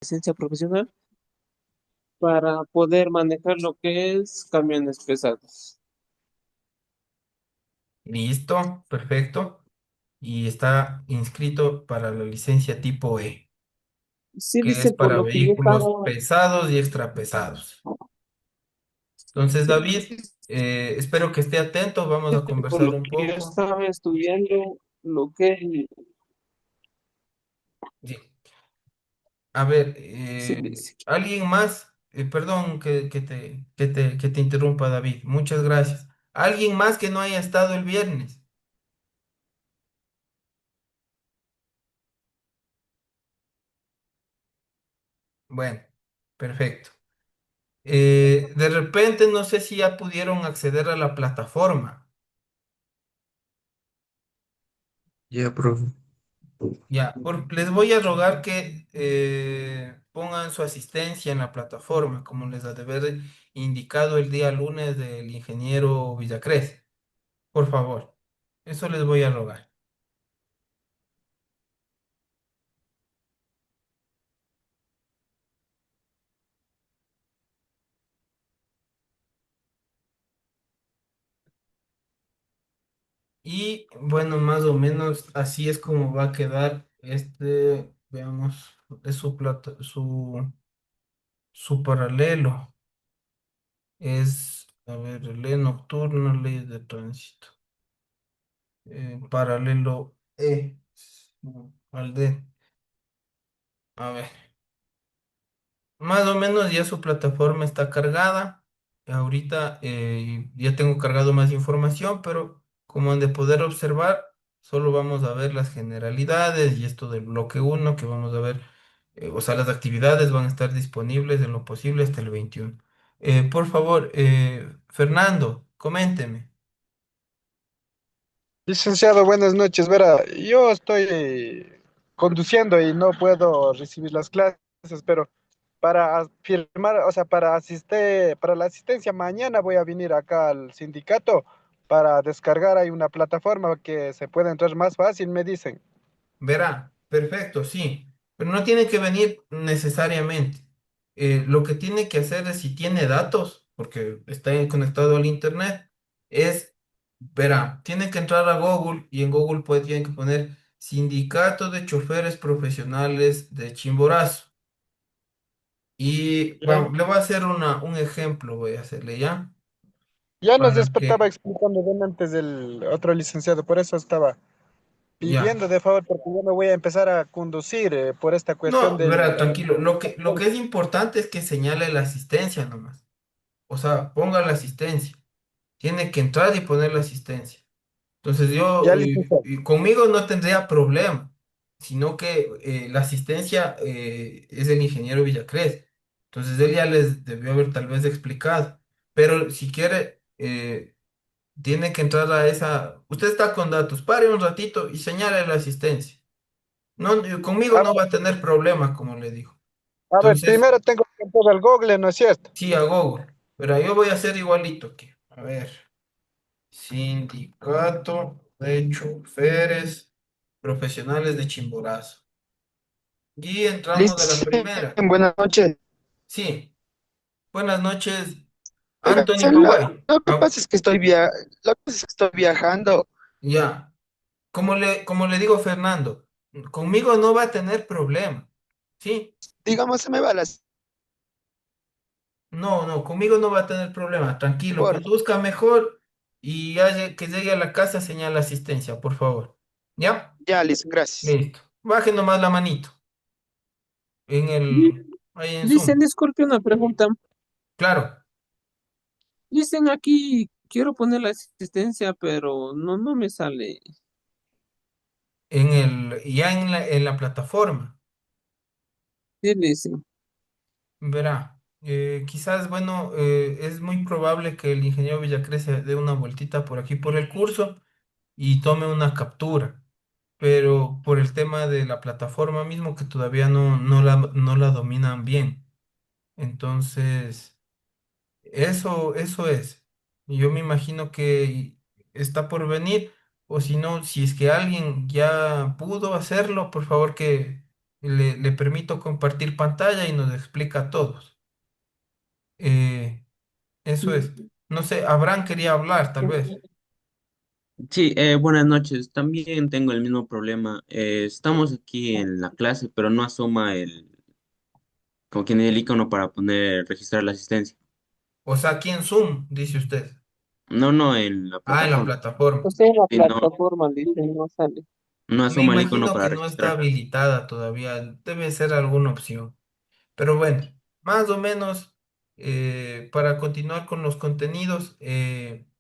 licencia profesional para poder manejar lo que es camiones pesados. Listo, perfecto. Y está inscrito para la licencia tipo E, Sí, que es dice por para lo que yo vehículos estaba, pesados y extrapesados. Entonces, sí, David, espero que esté atento. Vamos a dice por conversar lo un que yo poco. estaba estudiando lo que Sí. A ver, sí, dice. alguien más, perdón que te interrumpa, David. Muchas gracias. ¿Alguien más que no haya estado el viernes? Bueno, perfecto. De repente, no sé si ya pudieron acceder a la plataforma. Ya, profe. Ya, les voy a rogar que pongan su asistencia en la plataforma, como les ha de haber indicado el día lunes del ingeniero Villacrés. Por favor, eso les voy a rogar. Y bueno, más o menos así es como va a quedar este, veamos, es su paralelo. Es, a ver, ley nocturna, ley de tránsito. Paralelo E al D. A ver, más o menos ya su plataforma está cargada. Ahorita ya tengo cargado más información, pero como han de poder observar, solo vamos a ver las generalidades y esto del bloque uno que vamos a ver, o sea, las actividades van a estar disponibles en lo posible hasta el 21. Por favor, Fernando, coménteme. Licenciado, buenas noches. Verá, yo estoy conduciendo y no puedo recibir las clases, pero para firmar, o sea, para asistir, para la asistencia mañana voy a venir acá al sindicato para descargar. Hay una plataforma que se puede entrar más fácil, me dicen. Verá, perfecto, sí, pero no tiene que venir necesariamente. Lo que tiene que hacer es, si tiene datos, porque está conectado al internet, es, verá, tiene que entrar a Google y en Google tiene que poner Sindicato de Choferes Profesionales de Chimborazo. Y ¿Ya? vamos, le voy a hacer un ejemplo, voy a hacerle ya, Ya nos para estaba que, explicando bien antes del otro licenciado, por eso estaba ya. pidiendo de favor, porque yo me voy a empezar a conducir por esta cuestión No, del... verá, tranquilo, lo que es importante es que señale la asistencia nomás. O sea, ponga la asistencia. Tiene que entrar y poner la asistencia. Entonces yo, Ya, licenciado. y conmigo no tendría problema, sino que la asistencia es el ingeniero Villacrés. Entonces él ya les debió haber tal vez explicado. Pero si quiere, tiene que entrar a esa. Usted está con datos, pare un ratito y señale la asistencia. No, conmigo A no va a tener problema, como le digo. a ver, Entonces, primero tengo que entrar al Google, ¿no es cierto? sí, a Google. Pero yo voy a hacer igualito aquí. A ver. Sindicato de choferes profesionales de Chimborazo. Y entramos de la Licen, primera. buenas noches. Sí. Buenas noches, Oiga, Anthony Pagüey. lo que Ah, pasa es que lo que pasa es que estoy viajando. ya. Como le digo, Fernando, conmigo no va a tener problema. ¿Sí? Digamos, se me va las No, no, conmigo no va a tener problema. Tranquilo, por. conduzca mejor y que llegue a la casa, señala asistencia, por favor. ¿Ya? Ya, listo, gracias. Listo. Baje nomás la manito Di- ahí en Dicen, Zoom. disculpe una pregunta. Claro, Dicen aquí, quiero poner la asistencia, pero no me sale. ya en la plataforma, Sí, dicen. verá, quizás, bueno, es muy probable que el ingeniero Villacrés se dé una vueltita por aquí por el curso y tome una captura, pero por el tema de la plataforma mismo que todavía no la dominan bien. Entonces, eso es. Yo me imagino que está por venir, o si no, si es que alguien ya pudo hacerlo, por favor le permito compartir pantalla y nos explica a todos. Eh, eso es. No sé, Abraham quería hablar, tal vez. Sí, buenas noches. También tengo el mismo problema. Estamos aquí en la clase, pero no asoma como quien el icono para poner, registrar la asistencia. O sea, aquí en Zoom, dice usted. No, no, en la Ah, en la plataforma. plataforma. Usted en la Sí, no, plataforma, dice, no sale. no Me asoma el icono imagino que para no está registrar. habilitada todavía. Debe ser alguna opción. Pero bueno, más o menos, para continuar con los contenidos,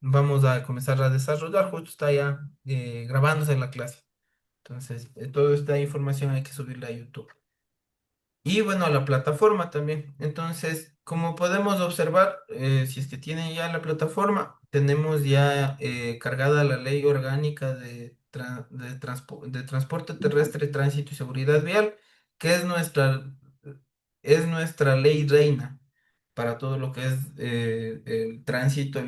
vamos a comenzar a desarrollar. Justo está ya grabándose la clase. Entonces, toda esta información hay que subirla a YouTube. Y bueno, a la plataforma también. Entonces, como podemos observar, si es que tienen ya la plataforma, tenemos ya cargada la ley orgánica de transporte terrestre, tránsito y seguridad vial, que es nuestra ley reina para todo lo que es el tránsito,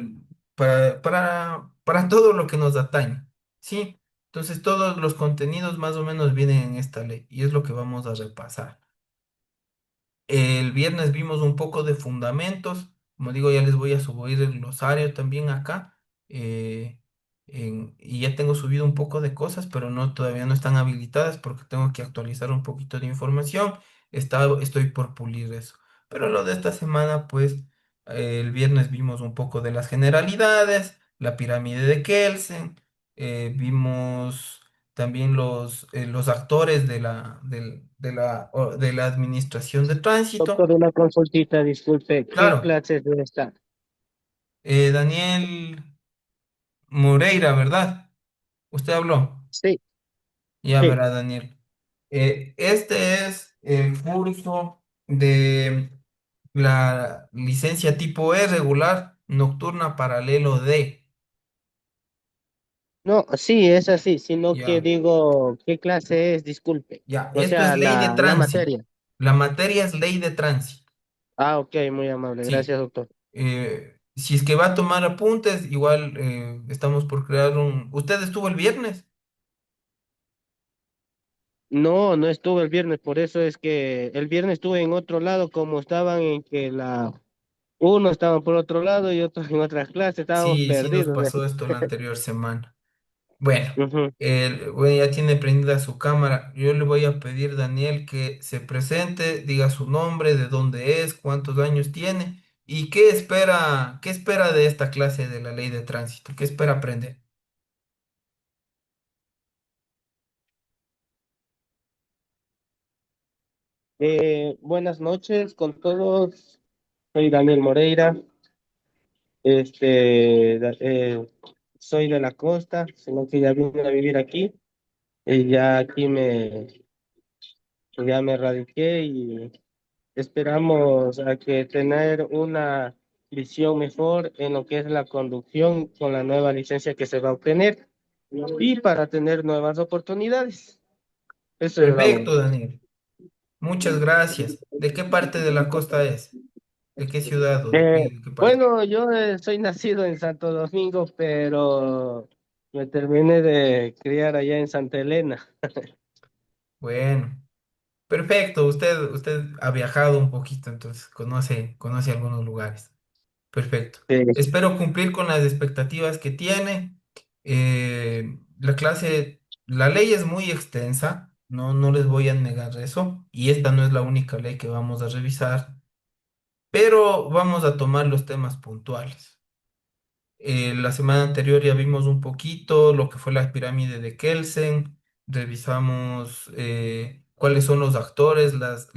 para todo lo que nos atañe. ¿Sí? Entonces, todos los contenidos más o menos vienen en esta ley y es lo que vamos a repasar. El viernes vimos un poco de fundamentos. Como digo, ya les voy a subir el glosario también acá. eh, y ya tengo subido un poco de cosas, pero no, todavía no están habilitadas porque tengo que actualizar un poquito de información. Estoy por pulir eso. Pero lo de esta semana, pues, el viernes vimos un poco de las generalidades, la pirámide de Kelsen, vimos también los actores de la administración de tránsito. Doctor, una consultita, disculpe, ¿qué Claro, clases de esta? Daniel Moreira, ¿verdad? Usted habló. Sí, Ya sí. verá, Daniel. Este es el curso de la licencia tipo E regular nocturna paralelo D. No, sí, es así, sino que Ya, digo, ¿qué clase es? Disculpe. ya. O Esto es sea, ley de la tránsito. materia. La materia es ley de tránsito. Ah, ok, muy amable. Sí. Gracias, doctor. Si es que va a tomar apuntes, igual estamos por crear un... ¿Usted estuvo el viernes? No, no estuve el viernes, por eso es que el viernes estuve en otro lado, como estaban en que uno estaba por otro lado y otro en otras clases, estábamos Sí, sí nos perdidos. pasó esto la anterior semana. Bueno, Ujú. bueno, ya tiene prendida su cámara. Yo le voy a pedir, Daniel, que se presente, diga su nombre, de dónde es, cuántos años tiene y qué espera de esta clase de la ley de tránsito, qué espera aprender. Buenas noches con todos. Soy Daniel Moreira. Soy de la costa, sino que ya vine a vivir aquí. Y ya me radiqué y esperamos a que tener una visión mejor en lo que es la conducción con la nueva licencia que se va a obtener y para tener nuevas oportunidades. Eso es, vamos. Perfecto, Daniel. Muchas gracias. ¿De qué parte de la costa es? ¿De qué ciudad o de qué parte? Bueno, yo soy nacido en Santo Domingo, pero me terminé de criar allá en Santa Elena. Bueno, perfecto. Usted ha viajado un poquito, entonces conoce algunos lugares. Perfecto. Sí. Espero cumplir con las expectativas que tiene. La ley es muy extensa, no les voy a negar eso, y esta no es la única ley que vamos a revisar, pero vamos a tomar los temas puntuales. La semana anterior ya vimos un poquito lo que fue la pirámide de Kelsen, revisamos cuáles son los actores, las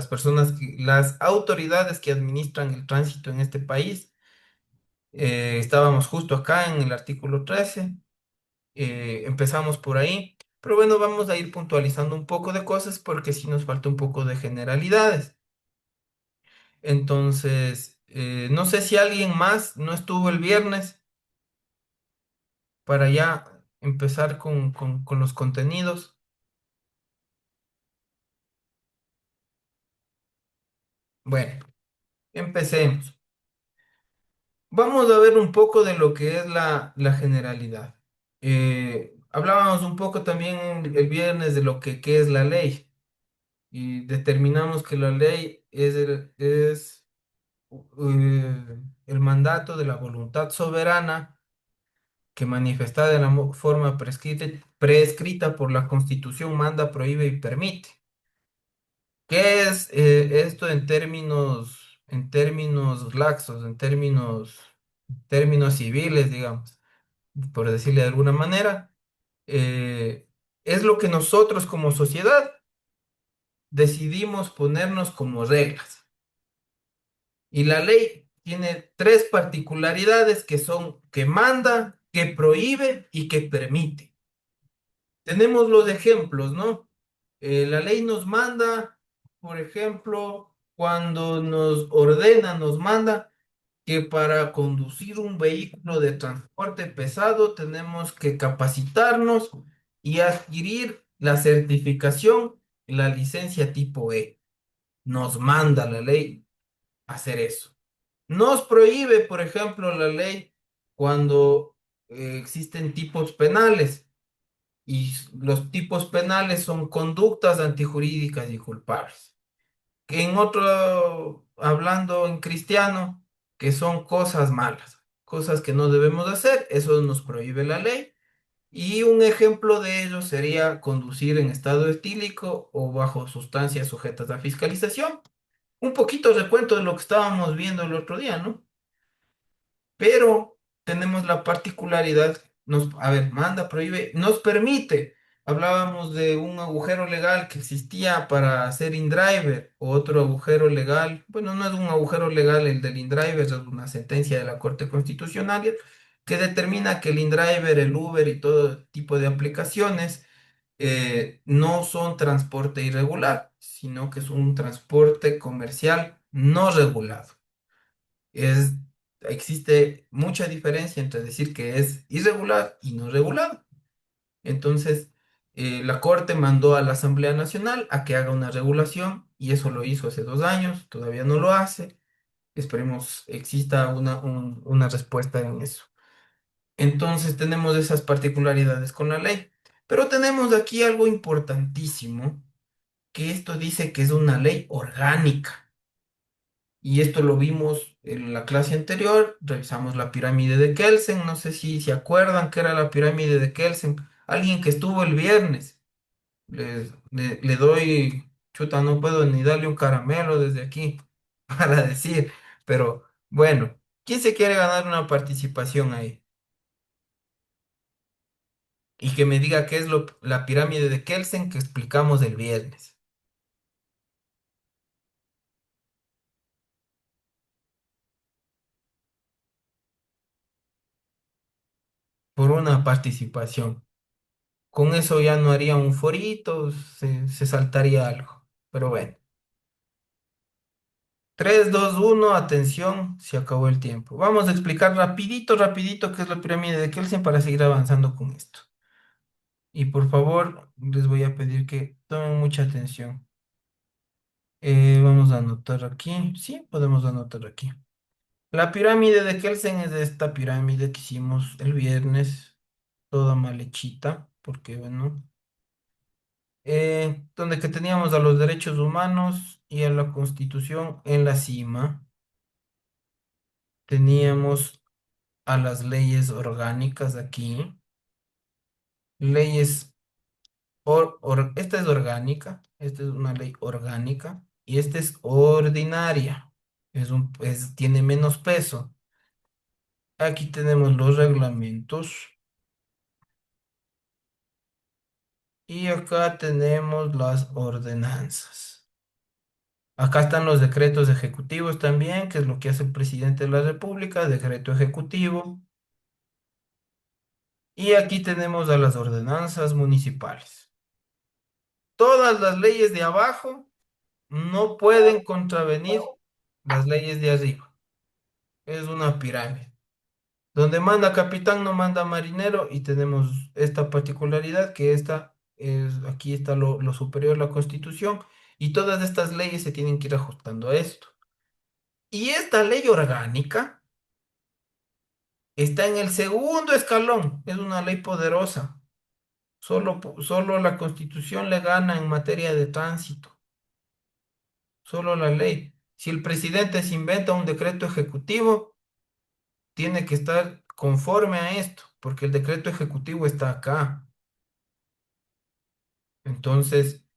personas, las autoridades que administran el tránsito en este país. Estábamos justo acá en el artículo 13, empezamos por ahí, pero bueno, vamos a ir puntualizando un poco de cosas porque sí nos falta un poco de generalidades. Entonces, no sé si alguien más no estuvo el viernes para ya empezar con los contenidos. Bueno, empecemos. Vamos a ver un poco de lo que es la generalidad. hablábamos un poco también el viernes de lo que qué es la ley y determinamos que la ley el mandato de la voluntad soberana que manifestada de la forma prescrita por la Constitución manda, prohíbe y permite. ¿Qué es esto en términos laxos, términos civiles, digamos, por decirle de alguna manera? Es lo que nosotros como sociedad decidimos ponernos como reglas. Y la ley tiene tres particularidades que son que manda, que prohíbe y que permite. Tenemos los ejemplos, ¿no? La ley nos manda, por ejemplo, cuando nos ordena, nos manda que para conducir un vehículo de transporte pesado tenemos que capacitarnos y adquirir la certificación, la licencia tipo E. Nos manda la ley hacer eso. Nos prohíbe, por ejemplo, la ley cuando existen tipos penales y los tipos penales son conductas antijurídicas y culpables. Que en otro, hablando en cristiano, que son cosas malas, cosas que no debemos hacer, eso nos prohíbe la ley. Y un ejemplo de ello sería conducir en estado etílico o bajo sustancias sujetas a fiscalización. Un poquito de recuento de lo que estábamos viendo el otro día, ¿no? Pero tenemos la particularidad, a ver, manda, prohíbe, nos permite. Hablábamos de un agujero legal que existía para hacer InDriver, otro agujero legal, bueno, no es un agujero legal el del InDriver, es una sentencia de la Corte Constitucional que determina que el InDriver, el Uber y todo tipo de aplicaciones no son transporte irregular, sino que es un transporte comercial no regulado. Es, existe mucha diferencia entre decir que es irregular y no regulado. Entonces, la Corte mandó a la Asamblea Nacional a que haga una regulación y eso lo hizo hace 2 años, todavía no lo hace. Esperemos exista una respuesta en eso. Entonces, tenemos esas particularidades con la ley. Pero tenemos aquí algo importantísimo, que esto dice que es una ley orgánica. Y esto lo vimos en la clase anterior, revisamos la pirámide de Kelsen, no sé si se acuerdan que era la pirámide de Kelsen. Alguien que estuvo el viernes, le doy, chuta, no puedo ni darle un caramelo desde aquí para decir, pero bueno, ¿quién se quiere ganar una participación ahí? Y que me diga qué es la pirámide de Kelsen que explicamos el viernes, por una participación. Con eso ya no haría un forito, se saltaría algo. Pero bueno. 3, 2, 1, atención, se acabó el tiempo. Vamos a explicar rapidito, rapidito qué es la pirámide de Kelsen para seguir avanzando con esto. Y por favor, les voy a pedir que tomen mucha atención. Vamos a anotar aquí. Sí, podemos anotar aquí. La pirámide de Kelsen es esta pirámide que hicimos el viernes, toda mal hechita, porque bueno, donde que teníamos a los derechos humanos y a la Constitución en la cima, teníamos a las leyes orgánicas aquí, leyes, esta es orgánica, esta es una ley orgánica y esta es ordinaria, tiene menos peso. Aquí tenemos los reglamentos y acá tenemos las ordenanzas. Acá están los decretos ejecutivos también, que es lo que hace el presidente de la República, decreto ejecutivo. Y aquí tenemos a las ordenanzas municipales. Todas las leyes de abajo no pueden contravenir las leyes de arriba. Es una pirámide. Donde manda capitán no manda marinero y tenemos esta particularidad que aquí está lo superior, la Constitución, y todas estas leyes se tienen que ir ajustando a esto. Y esta ley orgánica está en el segundo escalón, es una ley poderosa. Solo la Constitución le gana en materia de tránsito, solo la ley. Si el presidente se inventa un decreto ejecutivo, tiene que estar conforme a esto, porque el decreto ejecutivo está acá. Entonces,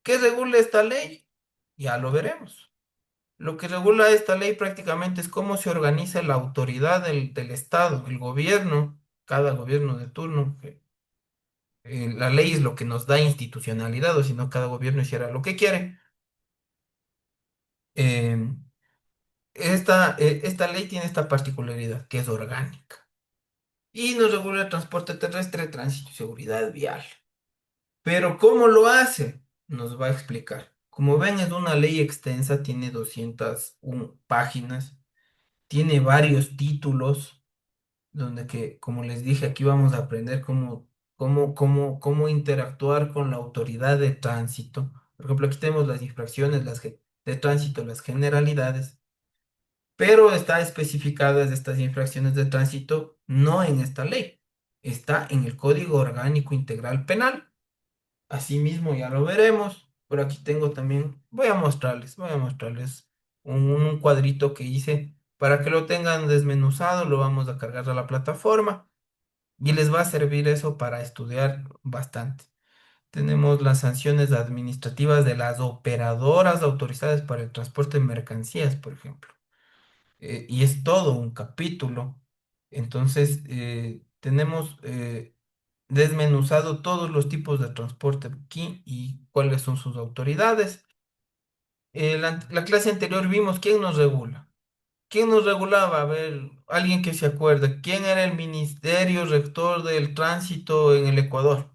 ¿qué regula esta ley? Ya lo veremos. Lo que regula esta ley prácticamente es cómo se organiza la autoridad del Estado, el gobierno, cada gobierno de turno. La ley es lo que nos da institucionalidad, o si no, cada gobierno hiciera lo que quiere. Eh, esta ley tiene esta particularidad, que es orgánica, y nos regula el transporte terrestre, tránsito y seguridad vial. Pero ¿cómo lo hace? Nos va a explicar. Como ven, es una ley extensa, tiene 201 páginas, tiene varios títulos, donde que, como les dije, aquí vamos a aprender cómo interactuar con la autoridad de tránsito. Por ejemplo, aquí tenemos las infracciones, de tránsito, las generalidades, pero está especificadas estas infracciones de tránsito no en esta ley, está en el Código Orgánico Integral Penal. Asimismo, ya lo veremos. Por aquí tengo también, voy a mostrarles un cuadrito que hice para que lo tengan desmenuzado, lo vamos a cargar a la plataforma y les va a servir eso para estudiar bastante. Tenemos las sanciones administrativas de las operadoras autorizadas para el transporte de mercancías, por ejemplo. Y es todo un capítulo. Entonces, tenemos desmenuzado todos los tipos de transporte aquí y cuáles son sus autoridades. La clase anterior vimos quién nos regula. ¿Quién nos regulaba? A ver, alguien que se acuerde. ¿Quién era el Ministerio Rector del Tránsito en el Ecuador?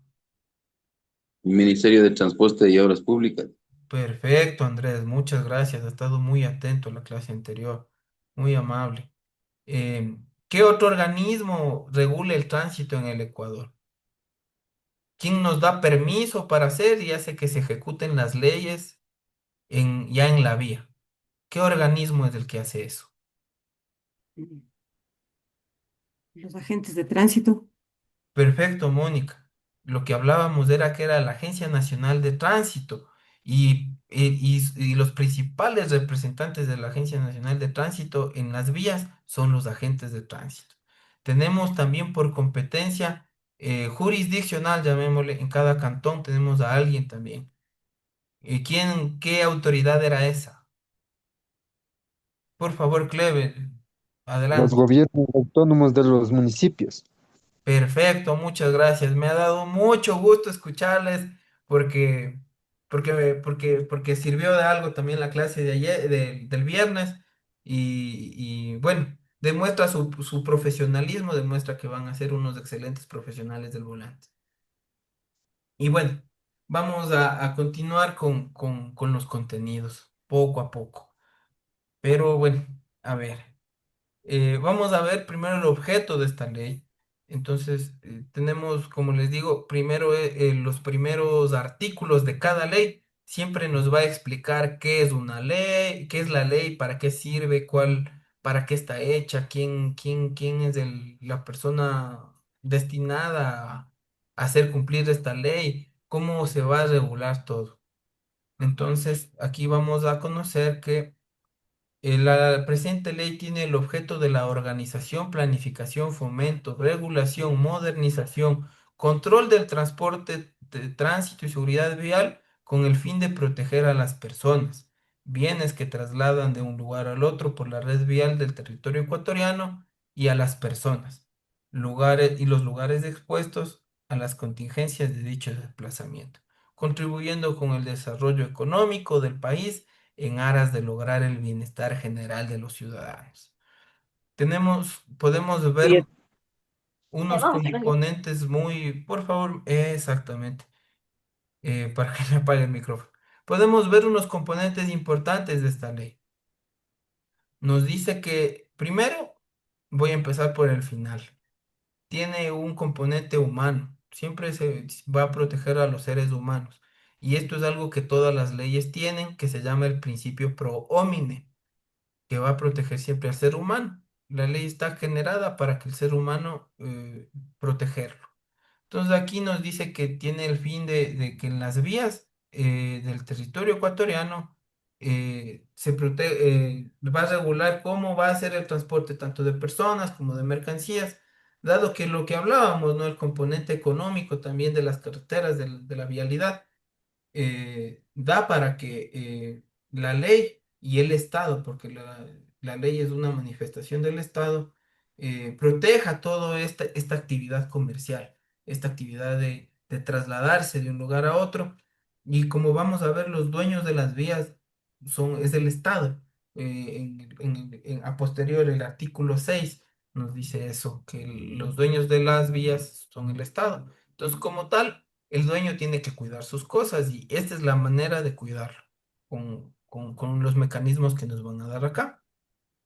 Ministerio de Transporte y Obras Públicas. Perfecto, Andrés. Muchas gracias. Ha estado muy atento a la clase anterior. Muy amable. ¿Qué otro organismo regula el tránsito en el Ecuador? ¿Quién nos da permiso para hacer y hace que se ejecuten las leyes ya en la vía? ¿Qué organismo es el que hace eso? Los agentes de tránsito. Perfecto, Mónica. Lo que hablábamos era que era la Agencia Nacional de Tránsito y los principales representantes de la Agencia Nacional de Tránsito en las vías son los agentes de tránsito. Tenemos también por competencia jurisdiccional, llamémosle, en cada cantón tenemos a alguien también. ¿Qué autoridad era esa? Por favor, Clever, Los adelante. gobiernos autónomos de los municipios. Perfecto, muchas gracias. Me ha dado mucho gusto escucharles porque, porque sirvió de algo también la clase de ayer, del viernes y bueno, demuestra su profesionalismo, demuestra que van a ser unos excelentes profesionales del volante. Y bueno, vamos a continuar con los contenidos, poco a poco. Pero bueno, a ver. Vamos a ver primero el objeto de esta ley. Entonces, tenemos, como les digo, primero los primeros artículos de cada ley. Siempre nos va a explicar qué es una ley, qué es la ley, para qué sirve, para qué está hecha, quién es la persona destinada a hacer cumplir esta ley, cómo se va a regular todo. Entonces, aquí vamos a conocer que la presente ley tiene el objeto de la organización, planificación, fomento, regulación, modernización, control del transporte, de tránsito y seguridad vial con el fin de proteger a las personas, bienes que trasladan de un lugar al otro por la red vial del territorio ecuatoriano y a las personas, lugares y los lugares expuestos a las contingencias de dicho desplazamiento, contribuyendo con el desarrollo económico del país en aras de lograr el bienestar general de los ciudadanos. Podemos ver Bien. unos componentes muy, por favor, exactamente, para que me apague el micrófono. Podemos ver unos componentes importantes de esta ley. Nos dice que, primero, voy a empezar por el final. Tiene un componente humano. Siempre se va a proteger a los seres humanos. Y esto es algo que todas las leyes tienen, que se llama el principio pro homine, que va a proteger siempre al ser humano. La ley está generada para que el ser humano protegerlo. Entonces aquí nos dice que tiene el fin de que en las vías del territorio ecuatoriano va a regular cómo va a ser el transporte tanto de personas como de mercancías, dado que lo que hablábamos, ¿no? El componente económico también de las carreteras, de la vialidad da para que la ley y el Estado, porque la ley es una manifestación del Estado, proteja toda esta actividad comercial, esta actividad de trasladarse de un lugar a otro. Y como vamos a ver, los dueños de las vías es el Estado. A posterior, el artículo 6 nos dice eso, que los dueños de las vías son el Estado. Entonces, como tal, el dueño tiene que cuidar sus cosas y esta es la manera de cuidarlo con los mecanismos que nos van a dar acá.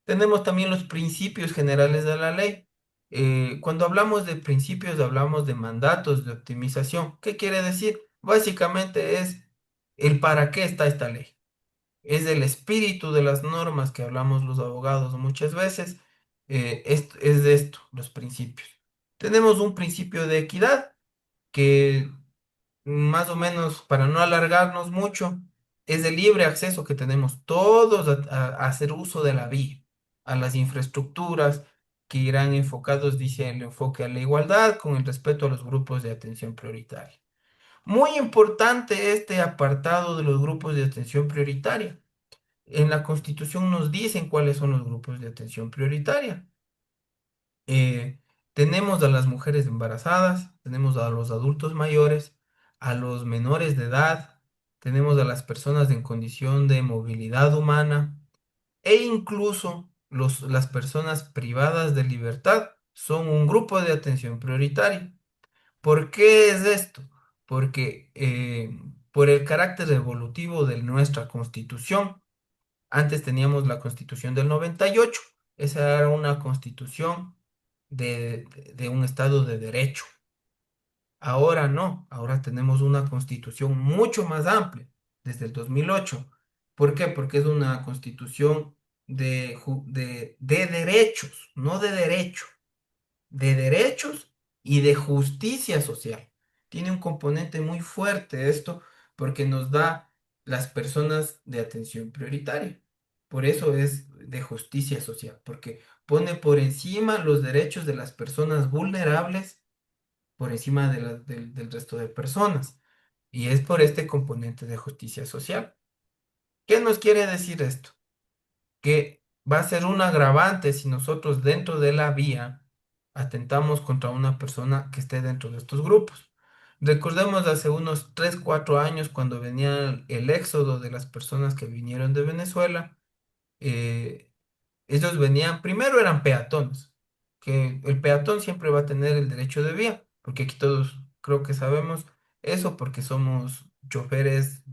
Tenemos también los principios generales de la ley. Cuando hablamos de principios, hablamos de mandatos de optimización. ¿Qué quiere decir? Básicamente es el para qué está esta ley. Es el espíritu de las normas que hablamos los abogados muchas veces. Es de esto, los principios. Tenemos un principio de equidad que más o menos, para no alargarnos mucho, es el libre acceso que tenemos todos a hacer uso de la vía, a las infraestructuras que irán enfocados, dice el enfoque a la igualdad con el respeto a los grupos de atención prioritaria. Muy importante este apartado de los grupos de atención prioritaria. En la Constitución nos dicen cuáles son los grupos de atención prioritaria. eh, Tenemos a las mujeres embarazadas, tenemos a los adultos mayores, a los menores de edad, tenemos a las personas en condición de movilidad humana e incluso las personas privadas de libertad son un grupo de atención prioritaria. ¿Por qué es esto? Porque por el carácter evolutivo de nuestra Constitución, antes teníamos la Constitución del 98. Esa era una constitución de un Estado de derecho. Ahora no, ahora tenemos una constitución mucho más amplia, desde el 2008. ¿Por qué? Porque es una constitución de derechos, no de derecho, de derechos y de justicia social. Tiene un componente muy fuerte esto porque nos da las personas de atención prioritaria. Por eso es de justicia social, porque pone por encima los derechos de las personas vulnerables, por encima del resto de personas. Y es por este componente de justicia social. ¿Qué nos quiere decir esto? Que va a ser un agravante si nosotros dentro de la vía atentamos contra una persona que esté dentro de estos grupos. Recordemos hace unos 3 4 años cuando venía el éxodo de las personas que vinieron de Venezuela, eh, ellos venían, primero eran peatones, que el peatón siempre va a tener el derecho de vía, porque aquí todos creo que sabemos eso porque somos choferes,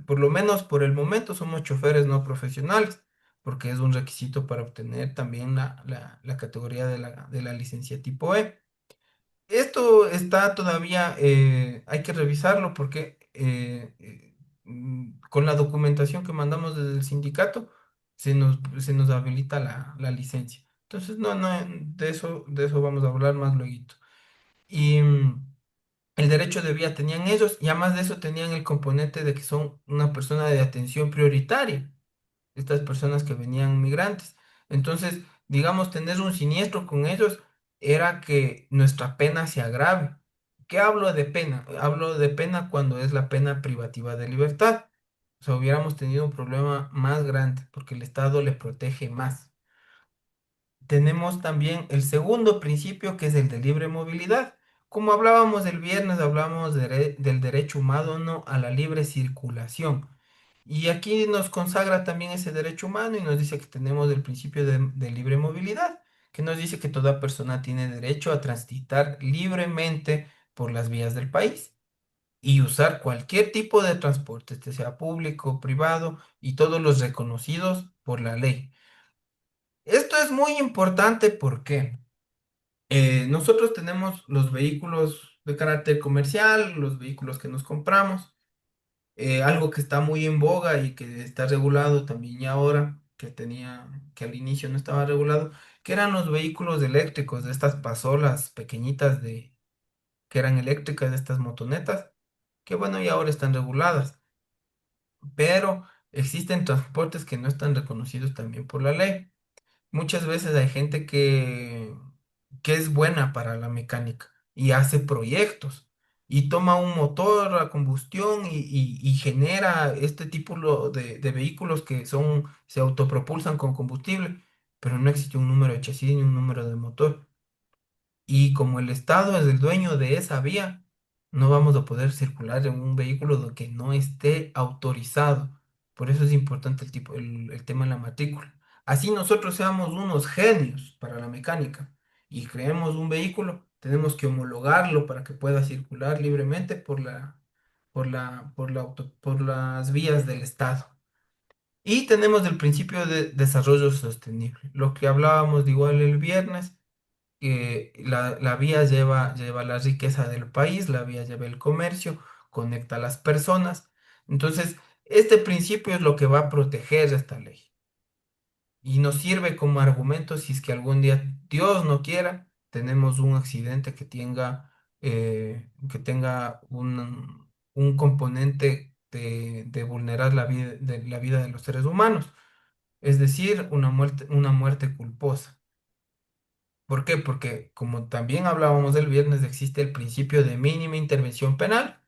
por lo menos por el momento somos choferes no profesionales, porque es un requisito para obtener también la categoría de la licencia tipo E. Esto está todavía, hay que revisarlo porque con la documentación que mandamos desde el sindicato se nos habilita la licencia. Entonces, no, no, de eso vamos a hablar más luego. Y el derecho de vía tenían ellos y además de eso tenían el componente de que son una persona de atención prioritaria, estas personas que venían migrantes. Entonces, digamos, tener un siniestro con ellos era que nuestra pena se agrave. ¿Qué hablo de pena? Hablo de pena cuando es la pena privativa de libertad. O sea, hubiéramos tenido un problema más grande porque el Estado le protege más. Tenemos también el segundo principio, que es el de libre movilidad. Como hablábamos el viernes, hablábamos del derecho humano a la libre circulación. Y aquí nos consagra también ese derecho humano y nos dice que tenemos el principio de libre movilidad, que nos dice que toda persona tiene derecho a transitar libremente por las vías del país y usar cualquier tipo de transporte, este sea público, privado y todos los reconocidos por la ley. Esto es muy importante porque nosotros tenemos los vehículos de carácter comercial, los vehículos que nos compramos, algo que está muy en boga y que está regulado también y ahora, que al inicio no estaba regulado, que eran los vehículos eléctricos de estas pasolas pequeñitas que eran eléctricas, de estas motonetas, que bueno, y ahora están reguladas, pero existen transportes que no están reconocidos también por la ley. Muchas veces hay gente que es buena para la mecánica y hace proyectos y toma un motor a combustión y genera este tipo de vehículos que se autopropulsan con combustible, pero no existe un número de chasis ni un número de motor. Y como el Estado es el dueño de esa vía, no vamos a poder circular en un vehículo que no esté autorizado. Por eso es importante el tema de la matrícula. Así nosotros seamos unos genios para la mecánica y creemos un vehículo, tenemos que homologarlo para que pueda circular libremente por las vías del Estado. Y tenemos el principio de desarrollo sostenible, lo que hablábamos de igual el viernes, que la vía lleva la riqueza del país, la vía lleva el comercio, conecta a las personas. Entonces, este principio es lo que va a proteger esta ley y nos sirve como argumento si es que algún día, Dios no quiera, tenemos un accidente que tenga un componente de vulnerar la vida de los seres humanos, es decir, una muerte culposa. ¿Por qué? Porque como también hablábamos el viernes, existe el principio de mínima intervención penal.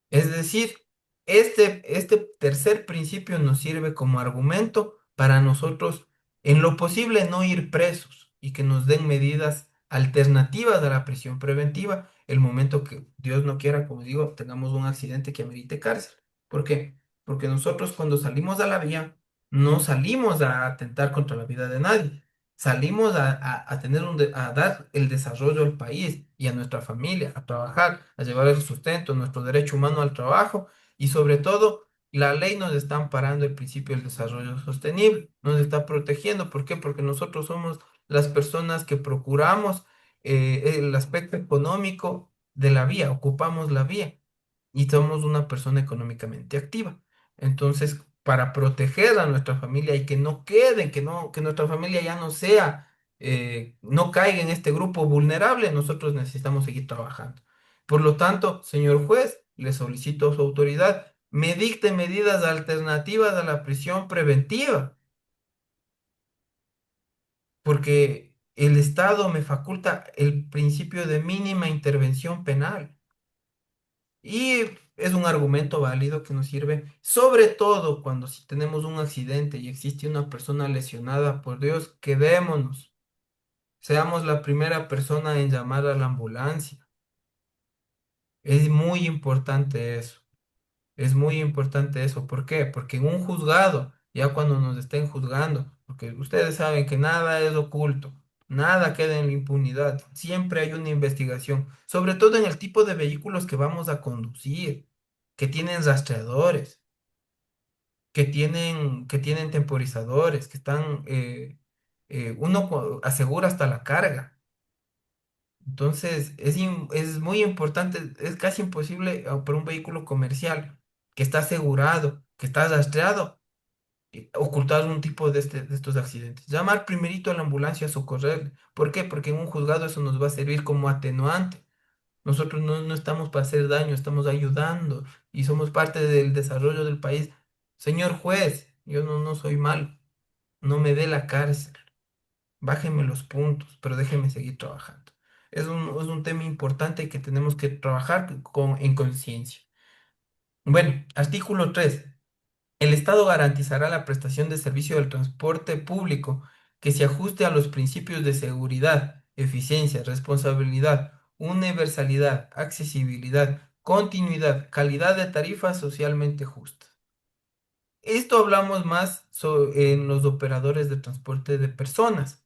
Es decir, este tercer principio nos sirve como argumento para nosotros, en lo posible, no ir presos y que nos den medidas alternativas a la prisión preventiva el momento que Dios no quiera, como digo, tengamos un accidente que amerite cárcel. ¿Por qué? Porque nosotros cuando salimos a la vía, no salimos a atentar contra la vida de nadie. Salimos a tener a dar el desarrollo al país y a nuestra familia, a trabajar, a llevar el sustento, nuestro derecho humano al trabajo y sobre todo la ley nos está amparando el principio del desarrollo sostenible, nos está protegiendo. ¿Por qué? Porque nosotros somos las personas que procuramos el aspecto económico de la vía, ocupamos la vía y somos una persona económicamente activa. Entonces, para proteger a nuestra familia y que no quede, que nuestra familia ya no sea, no caiga en este grupo vulnerable, nosotros necesitamos seguir trabajando. Por lo tanto, señor juez, le solicito a su autoridad, me dicte medidas alternativas a la prisión preventiva, porque el Estado me faculta el principio de mínima intervención penal. Y es un argumento válido que nos sirve, sobre todo cuando si tenemos un accidente y existe una persona lesionada, por Dios, quedémonos. Seamos la primera persona en llamar a la ambulancia. Es muy importante eso. Es muy importante eso. ¿Por qué? Porque en un juzgado, ya cuando nos estén juzgando, porque ustedes saben que nada es oculto, nada queda en la impunidad, siempre hay una investigación, sobre todo en el tipo de vehículos que vamos a conducir, que tienen rastreadores, que tienen temporizadores, que están, uno asegura hasta la carga. Entonces, es muy importante, es casi imposible para un vehículo comercial que está asegurado, que está rastreado, ocultar un tipo de estos accidentes. Llamar primerito a la ambulancia a socorrer. ¿Por qué? Porque en un juzgado eso nos va a servir como atenuante. Nosotros no estamos para hacer daño, estamos ayudando y somos parte del desarrollo del país. Señor juez, yo no soy malo, no me dé la cárcel. Bájeme los puntos, pero déjeme seguir trabajando. Es un tema importante que tenemos que trabajar en conciencia. Bueno, artículo 3. El Estado garantizará la prestación de servicio del transporte público que se ajuste a los principios de seguridad, eficiencia, responsabilidad, universalidad, accesibilidad, continuidad, calidad de tarifas socialmente justas. Esto hablamos más en los operadores de transporte de personas,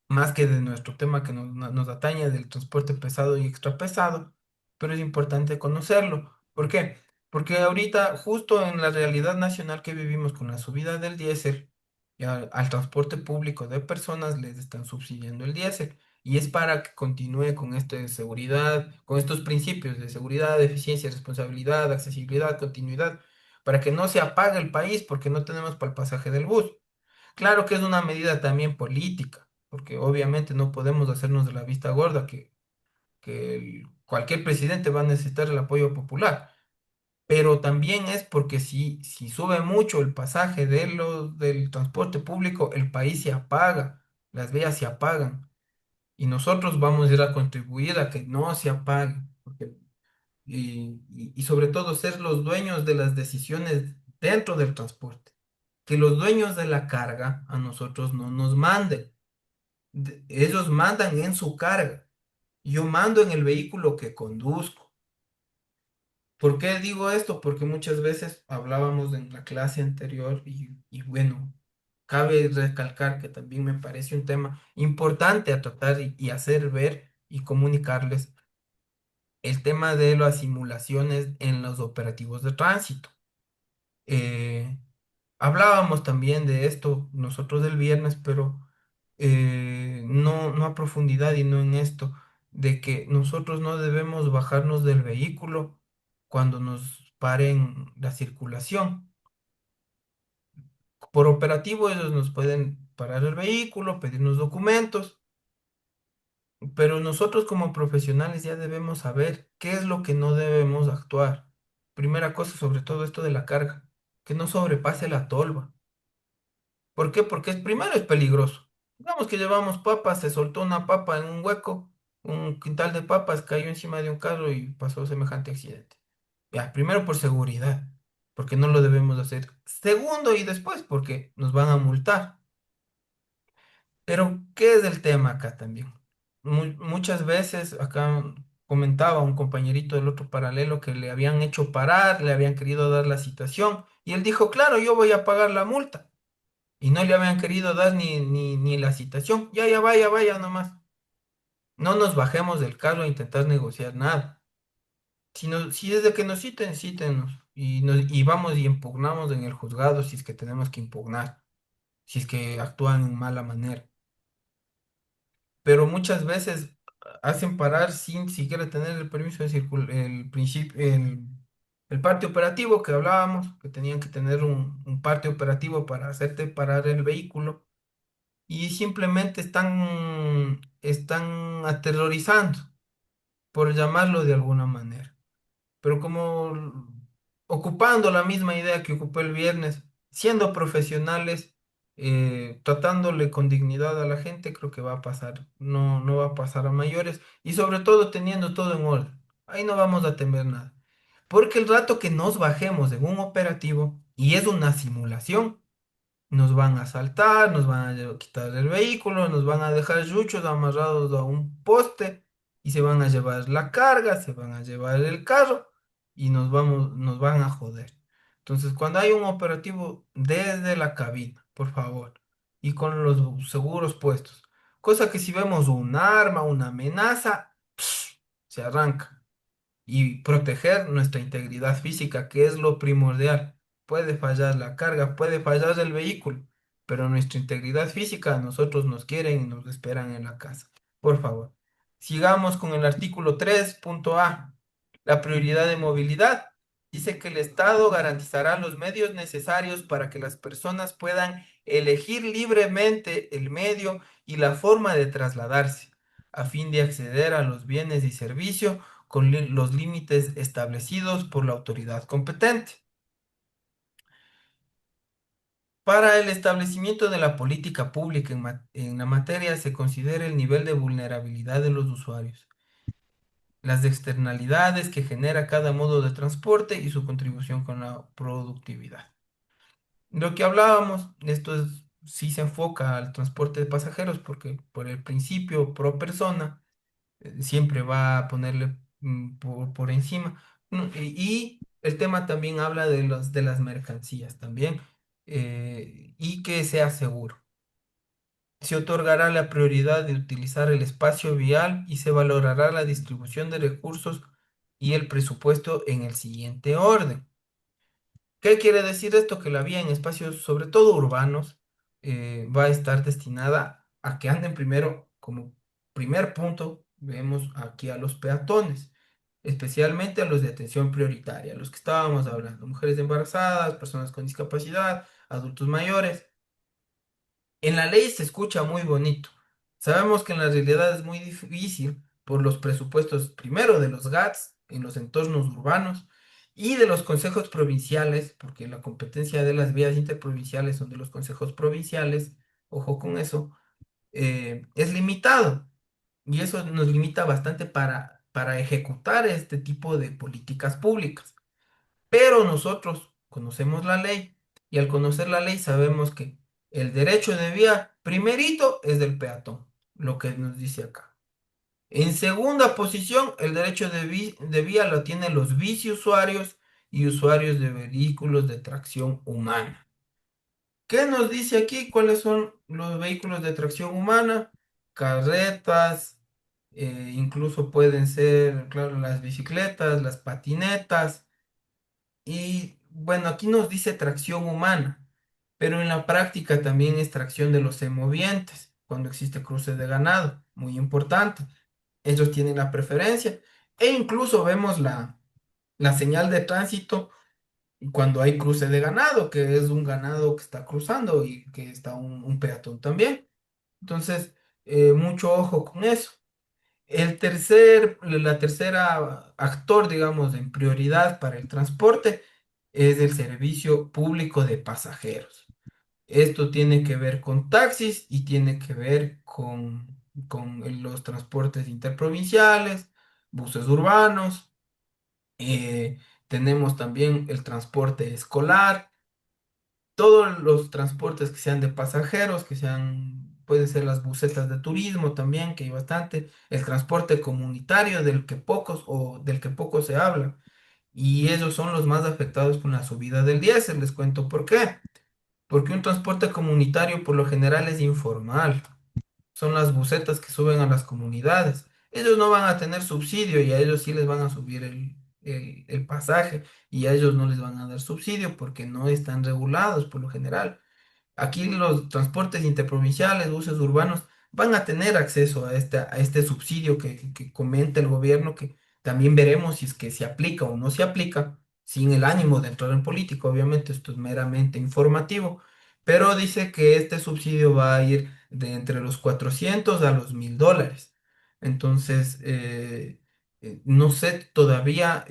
más que de nuestro tema que nos atañe del transporte pesado y extrapesado, pero es importante conocerlo. ¿Por qué? Porque ahorita, justo en la realidad nacional que vivimos con la subida del diésel, ya al transporte público de personas les están subsidiando el diésel. Y es para que continúe con esto de seguridad, con estos principios de seguridad, eficiencia, responsabilidad, accesibilidad, continuidad, para que no se apague el país porque no tenemos para el pasaje del bus. Claro que es una medida también política, porque obviamente no podemos hacernos de la vista gorda que cualquier presidente va a necesitar el apoyo popular, pero también es porque si sube mucho el pasaje del transporte público, el país se apaga, las vías se apagan y nosotros vamos a ir a contribuir a que no se apague, y sobre todo ser los dueños de las decisiones dentro del transporte, que los dueños de la carga a nosotros no nos manden, ellos mandan en su carga, yo mando en el vehículo que conduzco. ¿Por qué digo esto? Porque muchas veces hablábamos en la clase anterior y bueno, cabe recalcar que también me parece un tema importante a tratar y hacer ver y comunicarles el tema de las simulaciones en los operativos de tránsito. Eh, Hablábamos también de esto nosotros del viernes, pero no a profundidad y no en esto, de que nosotros no debemos bajarnos del vehículo cuando nos paren la circulación. Por operativo ellos nos pueden parar el vehículo, pedirnos documentos, pero nosotros como profesionales ya debemos saber qué es lo que no debemos actuar. Primera cosa, sobre todo esto de la carga, que no sobrepase la tolva. ¿Por qué? Porque primero es peligroso. Digamos que llevamos papas, se soltó una papa en un hueco, un quintal de papas cayó encima de un carro y pasó semejante accidente. Ya, primero por seguridad, porque no lo debemos hacer. Segundo y después porque nos van a multar. Pero, ¿qué es el tema acá también? Muchas veces acá comentaba un compañerito del otro paralelo que le habían hecho parar, le habían querido dar la citación y él dijo, claro, yo voy a pagar la multa. Y no le habían querido dar ni la citación. Ya, ya, vaya, vaya nomás. No nos bajemos del carro a intentar negociar nada. Si es de que nos citen, cítenos. Y vamos y impugnamos en el juzgado si es que tenemos que impugnar, si es que actúan en mala manera. Pero muchas veces hacen parar sin siquiera tener el permiso de el principio, el parte operativo que hablábamos, que tenían que tener un parte operativo para hacerte parar el vehículo y simplemente están aterrorizando, por llamarlo de alguna manera. Pero como ocupando la misma idea que ocupé el viernes, siendo profesionales, tratándole con dignidad a la gente, creo que va a pasar, no va a pasar a mayores y sobre todo teniendo todo en orden. Ahí no vamos a temer nada. Porque el rato que nos bajemos en un operativo y es una simulación, nos van a asaltar, nos van a quitar el vehículo, nos van a dejar yuchos amarrados a un poste y se van a llevar la carga, se van a llevar el carro y nos van a joder. Entonces, cuando hay un operativo desde la cabina, por favor, y con los seguros puestos, cosa que si vemos un arma, una amenaza, se arranca y proteger nuestra integridad física, que es lo primordial. Puede fallar la carga, puede fallar el vehículo, pero nuestra integridad física a nosotros nos quieren y nos esperan en la casa. Por favor, sigamos con el artículo 3.a. La prioridad de movilidad. Dice que el Estado garantizará los medios necesarios para que las personas puedan elegir libremente el medio y la forma de trasladarse, a fin de acceder a los bienes y servicios con los límites establecidos por la autoridad competente. Para el establecimiento de la política pública en la materia se considera el nivel de vulnerabilidad de los usuarios, las externalidades que genera cada modo de transporte y su contribución con la productividad. Lo que hablábamos, sí se enfoca al transporte de pasajeros porque por el principio pro persona siempre va a ponerle por encima. Y el tema también habla de las mercancías también, y que sea seguro. Se otorgará la prioridad de utilizar el espacio vial y se valorará la distribución de recursos y el presupuesto en el siguiente orden. ¿Qué quiere decir esto? Que la vía en espacios, sobre todo urbanos, va a estar destinada a que anden primero, como primer punto, vemos aquí a los peatones, especialmente a los de atención prioritaria, los que estábamos hablando, mujeres embarazadas, personas con discapacidad, adultos mayores. En la ley se escucha muy bonito. Sabemos que en la realidad es muy difícil por los presupuestos, primero de los GATS en los entornos urbanos y de los consejos provinciales, porque la competencia de las vías interprovinciales son de los consejos provinciales, ojo con eso, es limitado. Y eso nos limita bastante para ejecutar este tipo de políticas públicas. Pero nosotros conocemos la ley y al conocer la ley sabemos que el derecho de vía primerito es del peatón, lo que nos dice acá. En segunda posición, el derecho de vía lo tienen los biciusuarios y usuarios de vehículos de tracción humana. ¿Qué nos dice aquí? ¿Cuáles son los vehículos de tracción humana? Carretas, incluso pueden ser, claro, las bicicletas, las patinetas. Y bueno, aquí nos dice tracción humana, pero en la práctica también es tracción de los semovientes, cuando existe cruce de ganado, muy importante. Ellos tienen la preferencia. E incluso vemos la señal de tránsito cuando hay cruce de ganado, que es un ganado que está cruzando y que está un peatón también. Entonces, mucho ojo con eso. La tercera actor, digamos, en prioridad para el transporte es el servicio público de pasajeros. Esto tiene que ver con taxis y tiene que ver con los transportes interprovinciales, buses urbanos. Tenemos también el transporte escolar, todos los transportes que sean de pasajeros, que sean, pueden ser las busetas de turismo también, que hay bastante, el transporte comunitario del que poco se habla. Y esos son los más afectados con la subida del diésel. Les cuento por qué. Porque un transporte comunitario por lo general es informal, son las busetas que suben a las comunidades. Ellos no van a tener subsidio y a ellos sí les van a subir el pasaje y a ellos no les van a dar subsidio porque no están regulados por lo general. Aquí los transportes interprovinciales, buses urbanos, van a tener acceso a este subsidio que comenta el gobierno, que también veremos si es que se aplica o no se aplica, sin el ánimo de entrar en política, obviamente esto es meramente informativo, pero dice que este subsidio va a ir de entre los 400 a los $1000. Entonces, no sé todavía,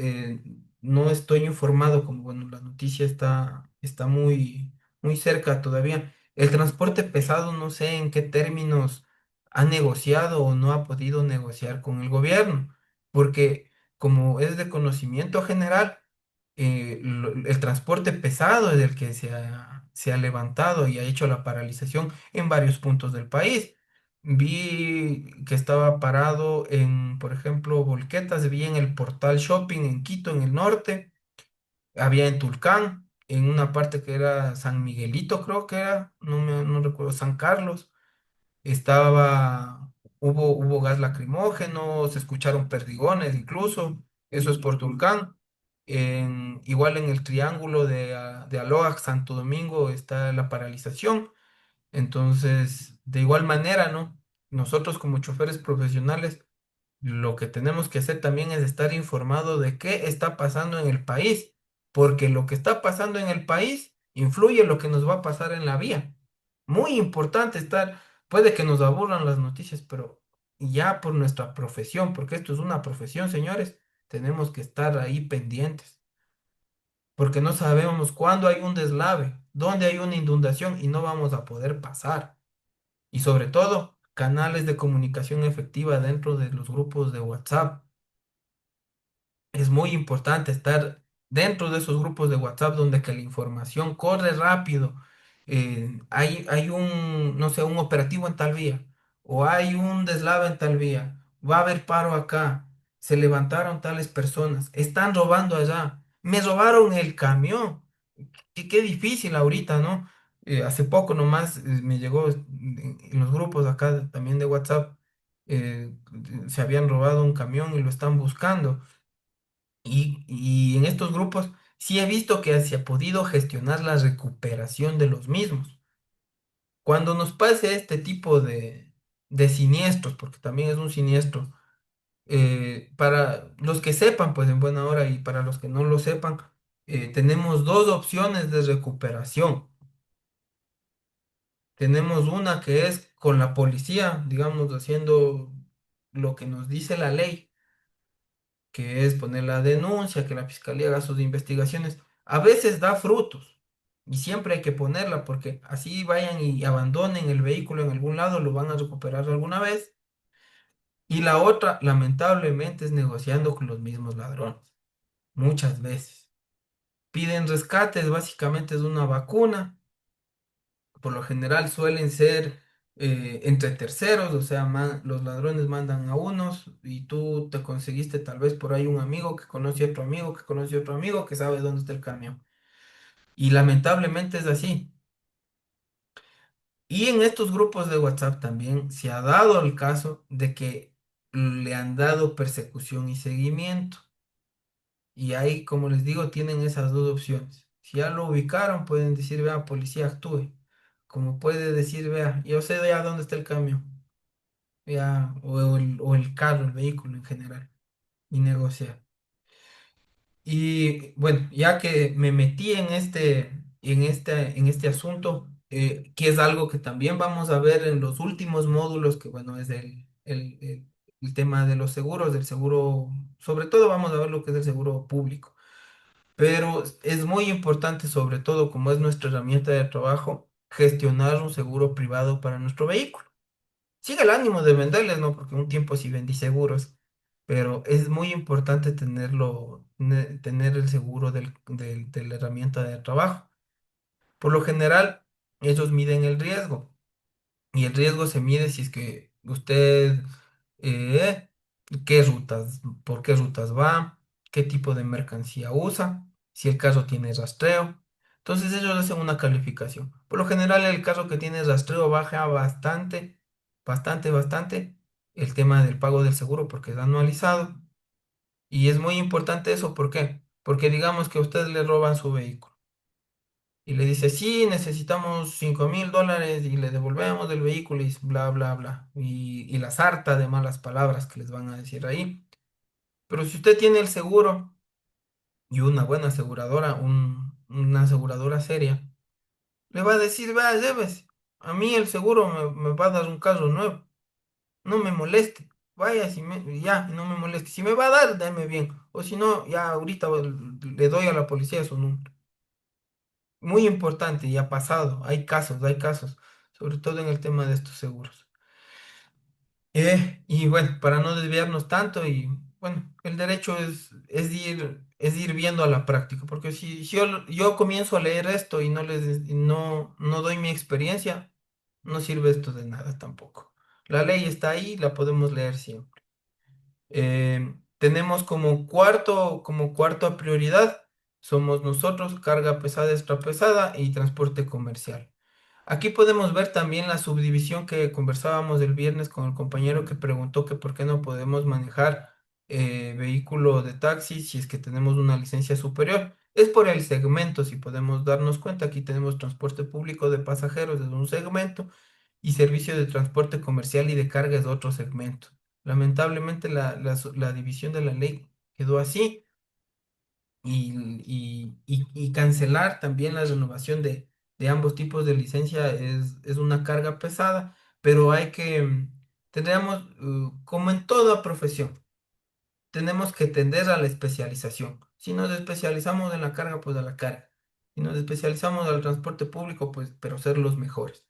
no estoy informado, como bueno, la noticia está muy cerca todavía. El transporte pesado no sé en qué términos ha negociado o no ha podido negociar con el gobierno, porque como es de conocimiento general, el transporte pesado es el que se ha levantado y ha hecho la paralización en varios puntos del país. Vi que estaba parado en, por ejemplo, Volquetas, vi en el Portal Shopping en Quito, en el norte, había en Tulcán, en una parte que era San Miguelito, creo que era, no recuerdo, San Carlos, hubo gas lacrimógeno, se escucharon perdigones incluso, eso es por Tulcán. Igual en el triángulo de Aloac, Santo Domingo, está la paralización. Entonces, de igual manera, ¿no? Nosotros como choferes profesionales lo que tenemos que hacer también es estar informado de qué está pasando en el país, porque lo que está pasando en el país influye en lo que nos va a pasar en la vía. Muy importante estar, puede que nos aburran las noticias, pero ya por nuestra profesión, porque esto es una profesión, señores, tenemos que estar ahí pendientes, porque no sabemos cuándo hay un deslave, dónde hay una inundación y no vamos a poder pasar. Y sobre todo, canales de comunicación efectiva dentro de los grupos de WhatsApp. Es muy importante estar dentro de esos grupos de WhatsApp donde que la información corre rápido. Hay un, no sé, un operativo en tal vía o hay un deslave en tal vía. Va a haber paro acá. Se levantaron tales personas. Están robando allá. Me robaron el camión. Qué difícil ahorita, ¿no? Hace poco nomás me llegó en los grupos acá también de WhatsApp. Se habían robado un camión y lo están buscando. Y en estos grupos sí he visto que se ha podido gestionar la recuperación de los mismos. Cuando nos pase este tipo de siniestros, porque también es un siniestro, para los que sepan, pues en buena hora, y para los que no lo sepan, tenemos dos opciones de recuperación. Tenemos una que es con la policía, digamos, haciendo lo que nos dice la ley, que es poner la denuncia, que la fiscalía haga sus investigaciones. A veces da frutos y siempre hay que ponerla porque así vayan y abandonen el vehículo en algún lado, lo van a recuperar alguna vez. Y la otra, lamentablemente, es negociando con los mismos ladrones, muchas veces. Piden rescates, básicamente es una vacuna. Por lo general suelen ser entre terceros, o sea, los ladrones mandan a unos y tú te conseguiste tal vez por ahí un amigo que conoce a otro amigo, que conoce a otro amigo, que sabe dónde está el camión. Y lamentablemente es así. Y en estos grupos de WhatsApp también se ha dado el caso de que le han dado persecución y seguimiento. Y ahí, como les digo, tienen esas dos opciones. Si ya lo ubicaron, pueden decir, vea, policía, actúe. Como puede decir, vea, yo sé ya dónde está el camión, ya, o el carro, el vehículo en general, y negociar. Y bueno, ya que me metí en este asunto, que es algo que también vamos a ver en los últimos módulos, que bueno, es el tema de los seguros, del seguro, sobre todo vamos a ver lo que es el seguro público. Pero es muy importante, sobre todo como es nuestra herramienta de trabajo, gestionar un seguro privado para nuestro vehículo. Sigue el ánimo de venderles, ¿no? Porque un tiempo sí vendí seguros, pero es muy importante tener el seguro de la herramienta de trabajo. Por lo general, ellos miden el riesgo. Y el riesgo se mide si es que usted, eh, qué rutas, por qué rutas va, qué tipo de mercancía usa, si el carro tiene rastreo. Entonces ellos hacen una calificación. Por lo general el carro que tiene rastreo baja bastante, bastante el tema del pago del seguro porque es anualizado. Y es muy importante eso, ¿por qué? Porque digamos que a usted le roban su vehículo y le dice, sí, necesitamos $5.000 y le devolvemos el vehículo y bla, bla, bla. Y la sarta de malas palabras que les van a decir ahí. Pero si usted tiene el seguro y una buena aseguradora, una aseguradora seria, le va a decir, vea, llévese. A mí el seguro me va a dar un carro nuevo. No me moleste. Vaya, ya, no me moleste. Si me va a dar, déme bien. O si no, ya ahorita le doy a la policía su número. Muy importante y ha pasado. Hay casos, sobre todo en el tema de estos seguros. Y bueno, para no desviarnos tanto, y bueno, el derecho es ir viendo a la práctica, porque si yo comienzo a leer esto y no doy mi experiencia, no sirve esto de nada tampoco. La ley está ahí, la podemos leer siempre. Tenemos como cuarto prioridad, somos nosotros, carga pesada, extra pesada y transporte comercial. Aquí podemos ver también la subdivisión que conversábamos el viernes con el compañero que preguntó que por qué no podemos manejar vehículo de taxi si es que tenemos una licencia superior. Es por el segmento, si podemos darnos cuenta. Aquí tenemos transporte público de pasajeros es un segmento y servicio de transporte comercial y de carga es otro segmento. Lamentablemente la división de la ley quedó así y cancelar también la renovación de ambos tipos de licencia es una carga pesada, pero tendríamos, como en toda profesión, tenemos que tender a la especialización. Si nos especializamos en la carga, pues a la carga. Si nos especializamos al transporte público, pues, pero ser los mejores.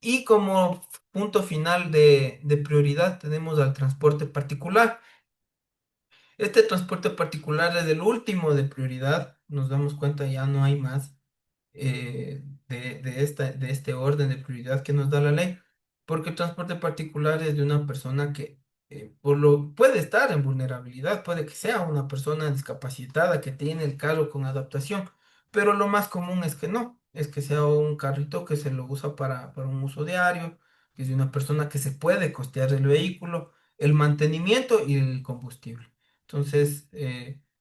Y como punto final de prioridad tenemos al transporte particular. Este transporte particular es el último de prioridad. Nos damos cuenta ya no hay más de este orden de prioridad que nos da la ley, porque el transporte particular es de una persona que puede estar en vulnerabilidad, puede que sea una persona discapacitada que tiene el carro con adaptación, pero lo más común es que no, es que sea un carrito que se lo usa para un uso diario, que es de una persona que se puede costear el vehículo, el mantenimiento y el combustible. Entonces,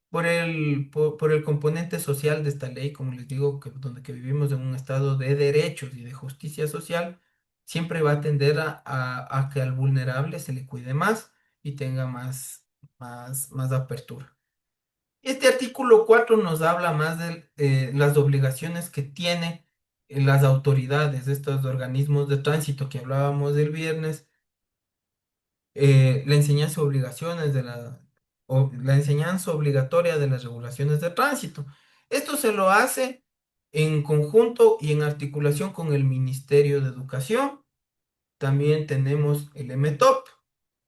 por el componente social de esta ley, como les digo, donde que vivimos en un estado de derechos y de justicia social, siempre va a tender a que al vulnerable se le cuide más y tenga más apertura. Este artículo 4 nos habla más de las obligaciones que tiene las autoridades de estos organismos de tránsito que hablábamos del viernes, la enseñanza obligaciones de la enseñanza obligatoria de las regulaciones de tránsito. Esto se lo hace en conjunto y en articulación con el Ministerio de Educación. También tenemos el MTOP,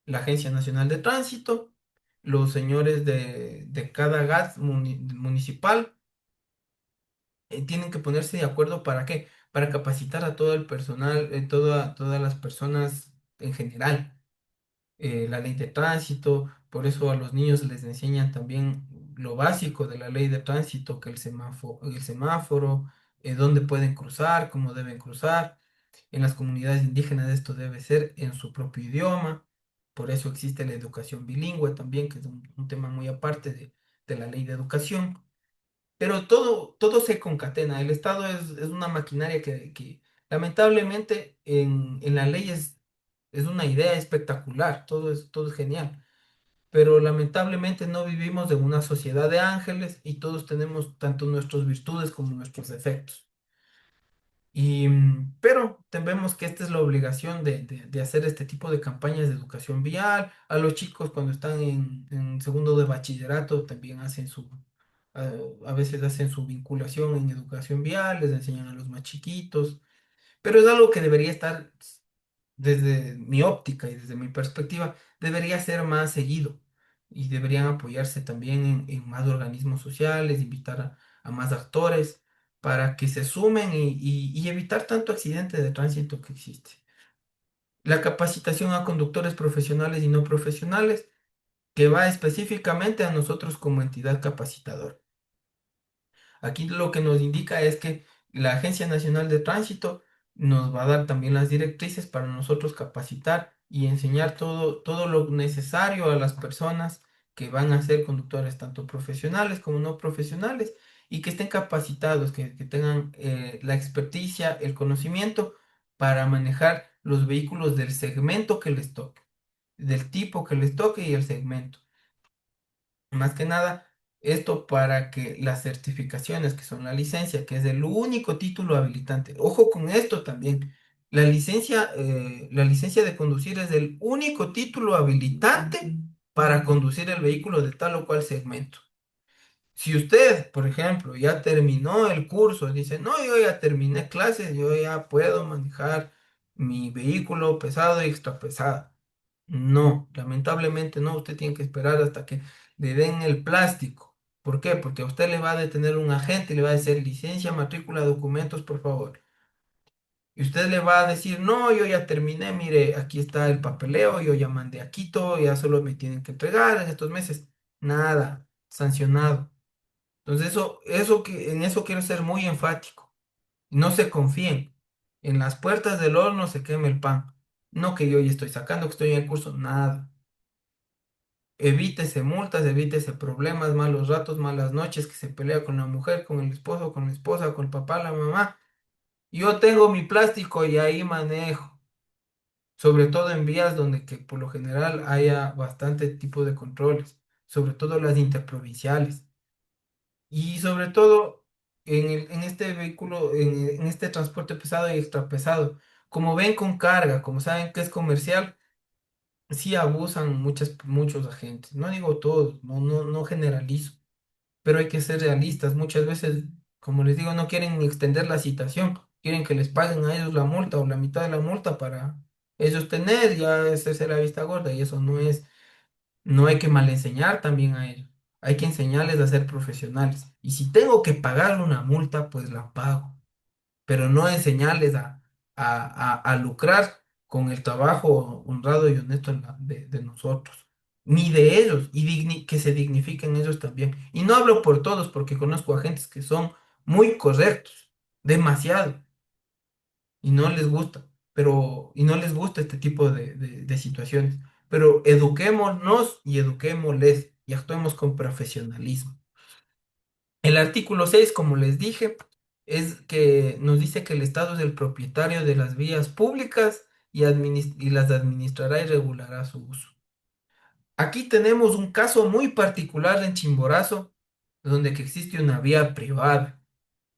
la Agencia Nacional de Tránsito, los señores de cada GAT municipal tienen que ponerse de acuerdo ¿para qué? Para capacitar a todo el personal, todas las personas en general. La ley de tránsito, por eso a los niños les enseñan también lo básico de la ley de tránsito, que el semáforo, dónde pueden cruzar, cómo deben cruzar. En las comunidades indígenas esto debe ser en su propio idioma, por eso existe la educación bilingüe también, que es un tema muy aparte de la ley de educación. Pero todo se concatena. El Estado es una maquinaria que lamentablemente en la ley es una idea espectacular, todo es genial. Pero lamentablemente no vivimos en una sociedad de ángeles y todos tenemos tanto nuestras virtudes como nuestros defectos. Pero vemos que esta es la obligación de hacer este tipo de campañas de educación vial. A los chicos cuando están en segundo de bachillerato también a, a veces hacen su vinculación en educación vial, les enseñan a los más chiquitos, pero es algo que debería estar desde mi óptica y desde mi perspectiva, debería ser más seguido y deberían apoyarse también en más organismos sociales, invitar a más actores para que se sumen y evitar tanto accidente de tránsito que existe. La capacitación a conductores profesionales y no profesionales, que va específicamente a nosotros como entidad capacitadora. Aquí lo que nos indica es que la Agencia Nacional de Tránsito nos va a dar también las directrices para nosotros capacitar y enseñar todo lo necesario a las personas que van a ser conductores, tanto profesionales como no profesionales, y que estén capacitados, que tengan la experticia, el conocimiento para manejar los vehículos del segmento que les toque, del tipo que les toque y el segmento. Más que nada, esto para que las certificaciones, que son la licencia, que es el único título habilitante, ojo con esto también, la licencia de conducir es el único título habilitante para conducir el vehículo de tal o cual segmento. Si usted, por ejemplo, ya terminó el curso, dice, no, yo ya terminé clases, yo ya puedo manejar mi vehículo pesado y extra pesado. No, lamentablemente no, usted tiene que esperar hasta que le den el plástico. ¿Por qué? Porque a usted le va a detener un agente y le va a decir licencia, matrícula, documentos, por favor. Y usted le va a decir, no, yo ya terminé, mire, aquí está el papeleo, yo ya mandé a Quito, ya solo me tienen que entregar en estos meses. Nada, sancionado. Entonces en eso quiero ser muy enfático. No se confíen. En las puertas del horno se quema el pan. No que yo ya estoy sacando, que estoy en el curso, nada. Evítese multas, evítese problemas, malos ratos, malas noches, que se pelea con la mujer, con el esposo, con la esposa, con el papá, la mamá. Yo tengo mi plástico y ahí manejo. Sobre todo en vías donde que por lo general haya bastante tipo de controles, sobre todo las interprovinciales. Y sobre todo en este vehículo, en este transporte pesado y extrapesado. Como ven con carga, como saben que es comercial, sí abusan muchos agentes. No digo todos, no generalizo, pero hay que ser realistas. Muchas veces, como les digo, no quieren ni extender la citación, quieren que les paguen a ellos la multa o la mitad de la multa para ellos tener, ya hacerse la vista gorda, y eso no hay que mal enseñar también a ellos. Hay que enseñarles a ser profesionales. Y si tengo que pagar una multa, pues la pago, pero no enseñarles a lucrar con el trabajo honrado y honesto de nosotros, ni de ellos, y que se dignifiquen ellos también. Y no hablo por todos, porque conozco agentes que son muy correctos, demasiado, y no les gusta, y no les gusta este tipo de situaciones. Pero eduquémonos y eduquémosles y actuemos con profesionalismo. El artículo 6, como les dije, es que nos dice que el Estado es el propietario de las vías públicas y las administrará y regulará su uso. Aquí tenemos un caso muy particular en Chimborazo, donde que existe una vía privada.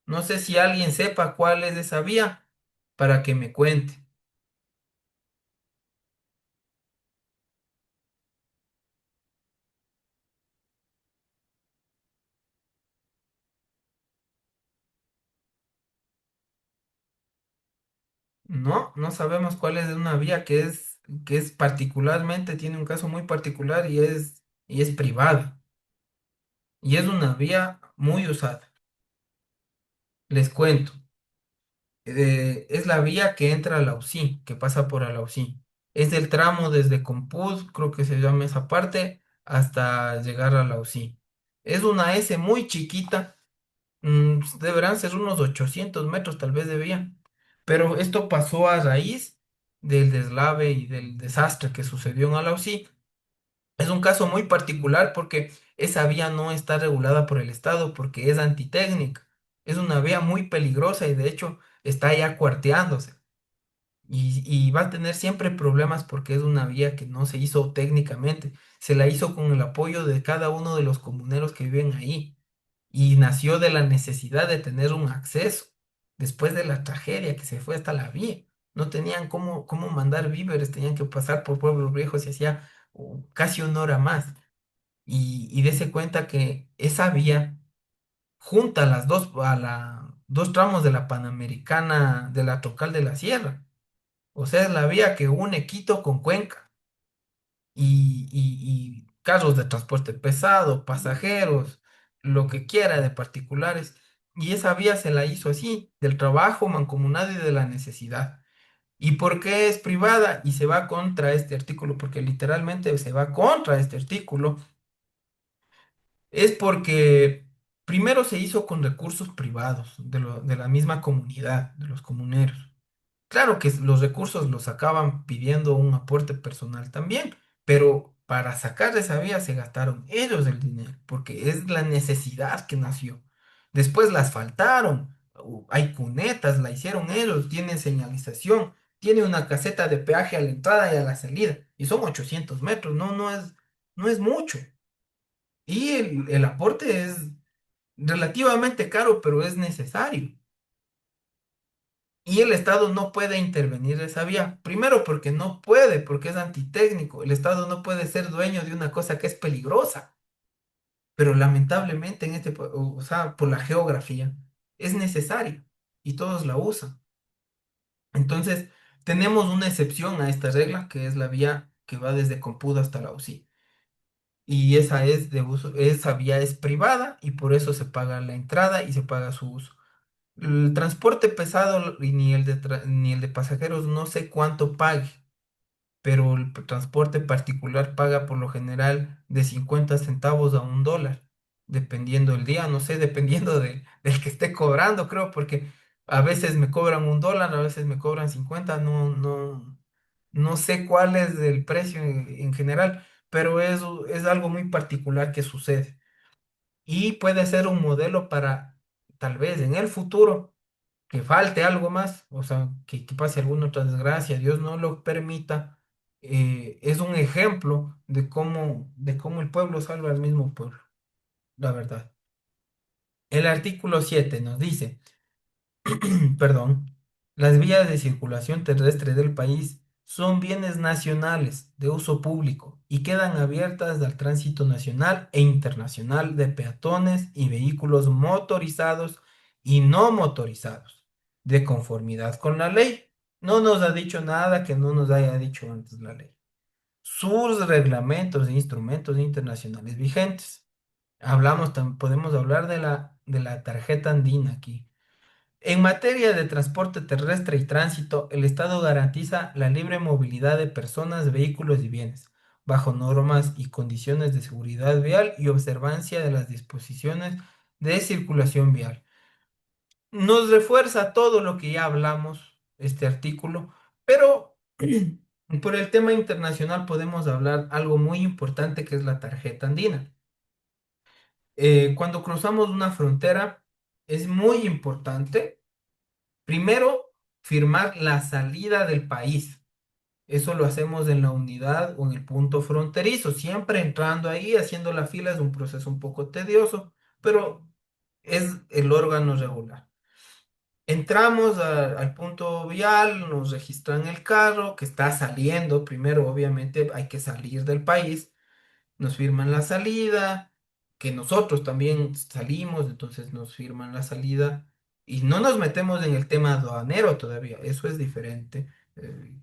No sé si alguien sepa cuál es esa vía para que me cuente. No, no sabemos cuál es una vía que es particularmente, tiene un caso muy particular y es privada. Y es una vía muy usada. Les cuento. Es la vía que entra a la UCI, que pasa por Alausí. Es el tramo desde Compús, creo que se llama esa parte, hasta llegar a la UCI. Es una S muy chiquita, deberán ser unos 800 metros tal vez de vía. Pero esto pasó a raíz del deslave y del desastre que sucedió en Alausí. Es un caso muy particular porque esa vía no está regulada por el Estado porque es antitécnica. Es una vía muy peligrosa y de hecho está ya cuarteándose. Y va a tener siempre problemas porque es una vía que no se hizo técnicamente. Se la hizo con el apoyo de cada uno de los comuneros que viven ahí. Y nació de la necesidad de tener un acceso después de la tragedia que se fue hasta la vía. No tenían cómo mandar víveres, tenían que pasar por pueblos viejos y hacía casi una hora más. Y dése cuenta que esa vía junta las dos, dos tramos de la Panamericana de la Troncal de la Sierra. O sea, es la vía que une Quito con Cuenca. Y carros de transporte pesado, pasajeros, lo que quiera de particulares. Y esa vía se la hizo así, del trabajo mancomunado y de la necesidad. ¿Y por qué es privada? Y se va contra este artículo, porque literalmente se va contra este artículo. Es porque primero se hizo con recursos privados de la misma comunidad, de los comuneros. Claro que los recursos los sacaban pidiendo un aporte personal también, pero para sacar de esa vía se gastaron ellos el dinero, porque es la necesidad que nació. Después la asfaltaron, hay cunetas, la hicieron ellos, tienen señalización, tiene una caseta de peaje a la entrada y a la salida, y son 800 metros, no es mucho. Y el aporte es relativamente caro, pero es necesario. Y el Estado no puede intervenir de esa vía. Primero porque no puede, porque es antitécnico. El Estado no puede ser dueño de una cosa que es peligrosa. Pero lamentablemente en o sea, por la geografía, es necesario y todos la usan. Entonces, tenemos una excepción a esta regla, que es la vía que va desde Compudo hasta la UCI. Y esa es de uso, esa vía es privada y por eso se paga la entrada y se paga su uso. El transporte pesado y ni el de pasajeros no sé cuánto pague, pero el transporte particular paga por lo general de 50 centavos a $1, dependiendo el día, no sé, dependiendo del que esté cobrando, creo, porque a veces me cobran $1, a veces me cobran 50, no sé cuál es el precio en general, pero es algo muy particular que sucede. Y puede ser un modelo para tal vez en el futuro que falte algo más, o sea, que pase alguna otra desgracia, Dios no lo permita, es un ejemplo de cómo el pueblo salva al mismo pueblo, la verdad. El artículo 7 nos dice, perdón, las vías de circulación terrestre del país son bienes nacionales de uso público y quedan abiertas al tránsito nacional e internacional de peatones y vehículos motorizados y no motorizados, de conformidad con la ley. No nos ha dicho nada que no nos haya dicho antes la ley. Sus reglamentos e instrumentos internacionales vigentes. Podemos hablar de la tarjeta andina aquí. En materia de transporte terrestre y tránsito, el Estado garantiza la libre movilidad de personas, vehículos y bienes, bajo normas y condiciones de seguridad vial y observancia de las disposiciones de circulación vial. Nos refuerza todo lo que ya hablamos, este artículo, pero por el tema internacional podemos hablar algo muy importante que es la tarjeta andina. Cuando cruzamos una frontera, es muy importante primero, firmar la salida del país. Eso lo hacemos en la unidad o en el punto fronterizo. Siempre entrando ahí, haciendo la fila es un proceso un poco tedioso, pero es el órgano regular. Entramos al punto vial, nos registran el carro que está saliendo. Primero, obviamente, hay que salir del país. Nos firman la salida, que nosotros también salimos, entonces nos firman la salida. Y no nos metemos en el tema aduanero todavía, eso es diferente,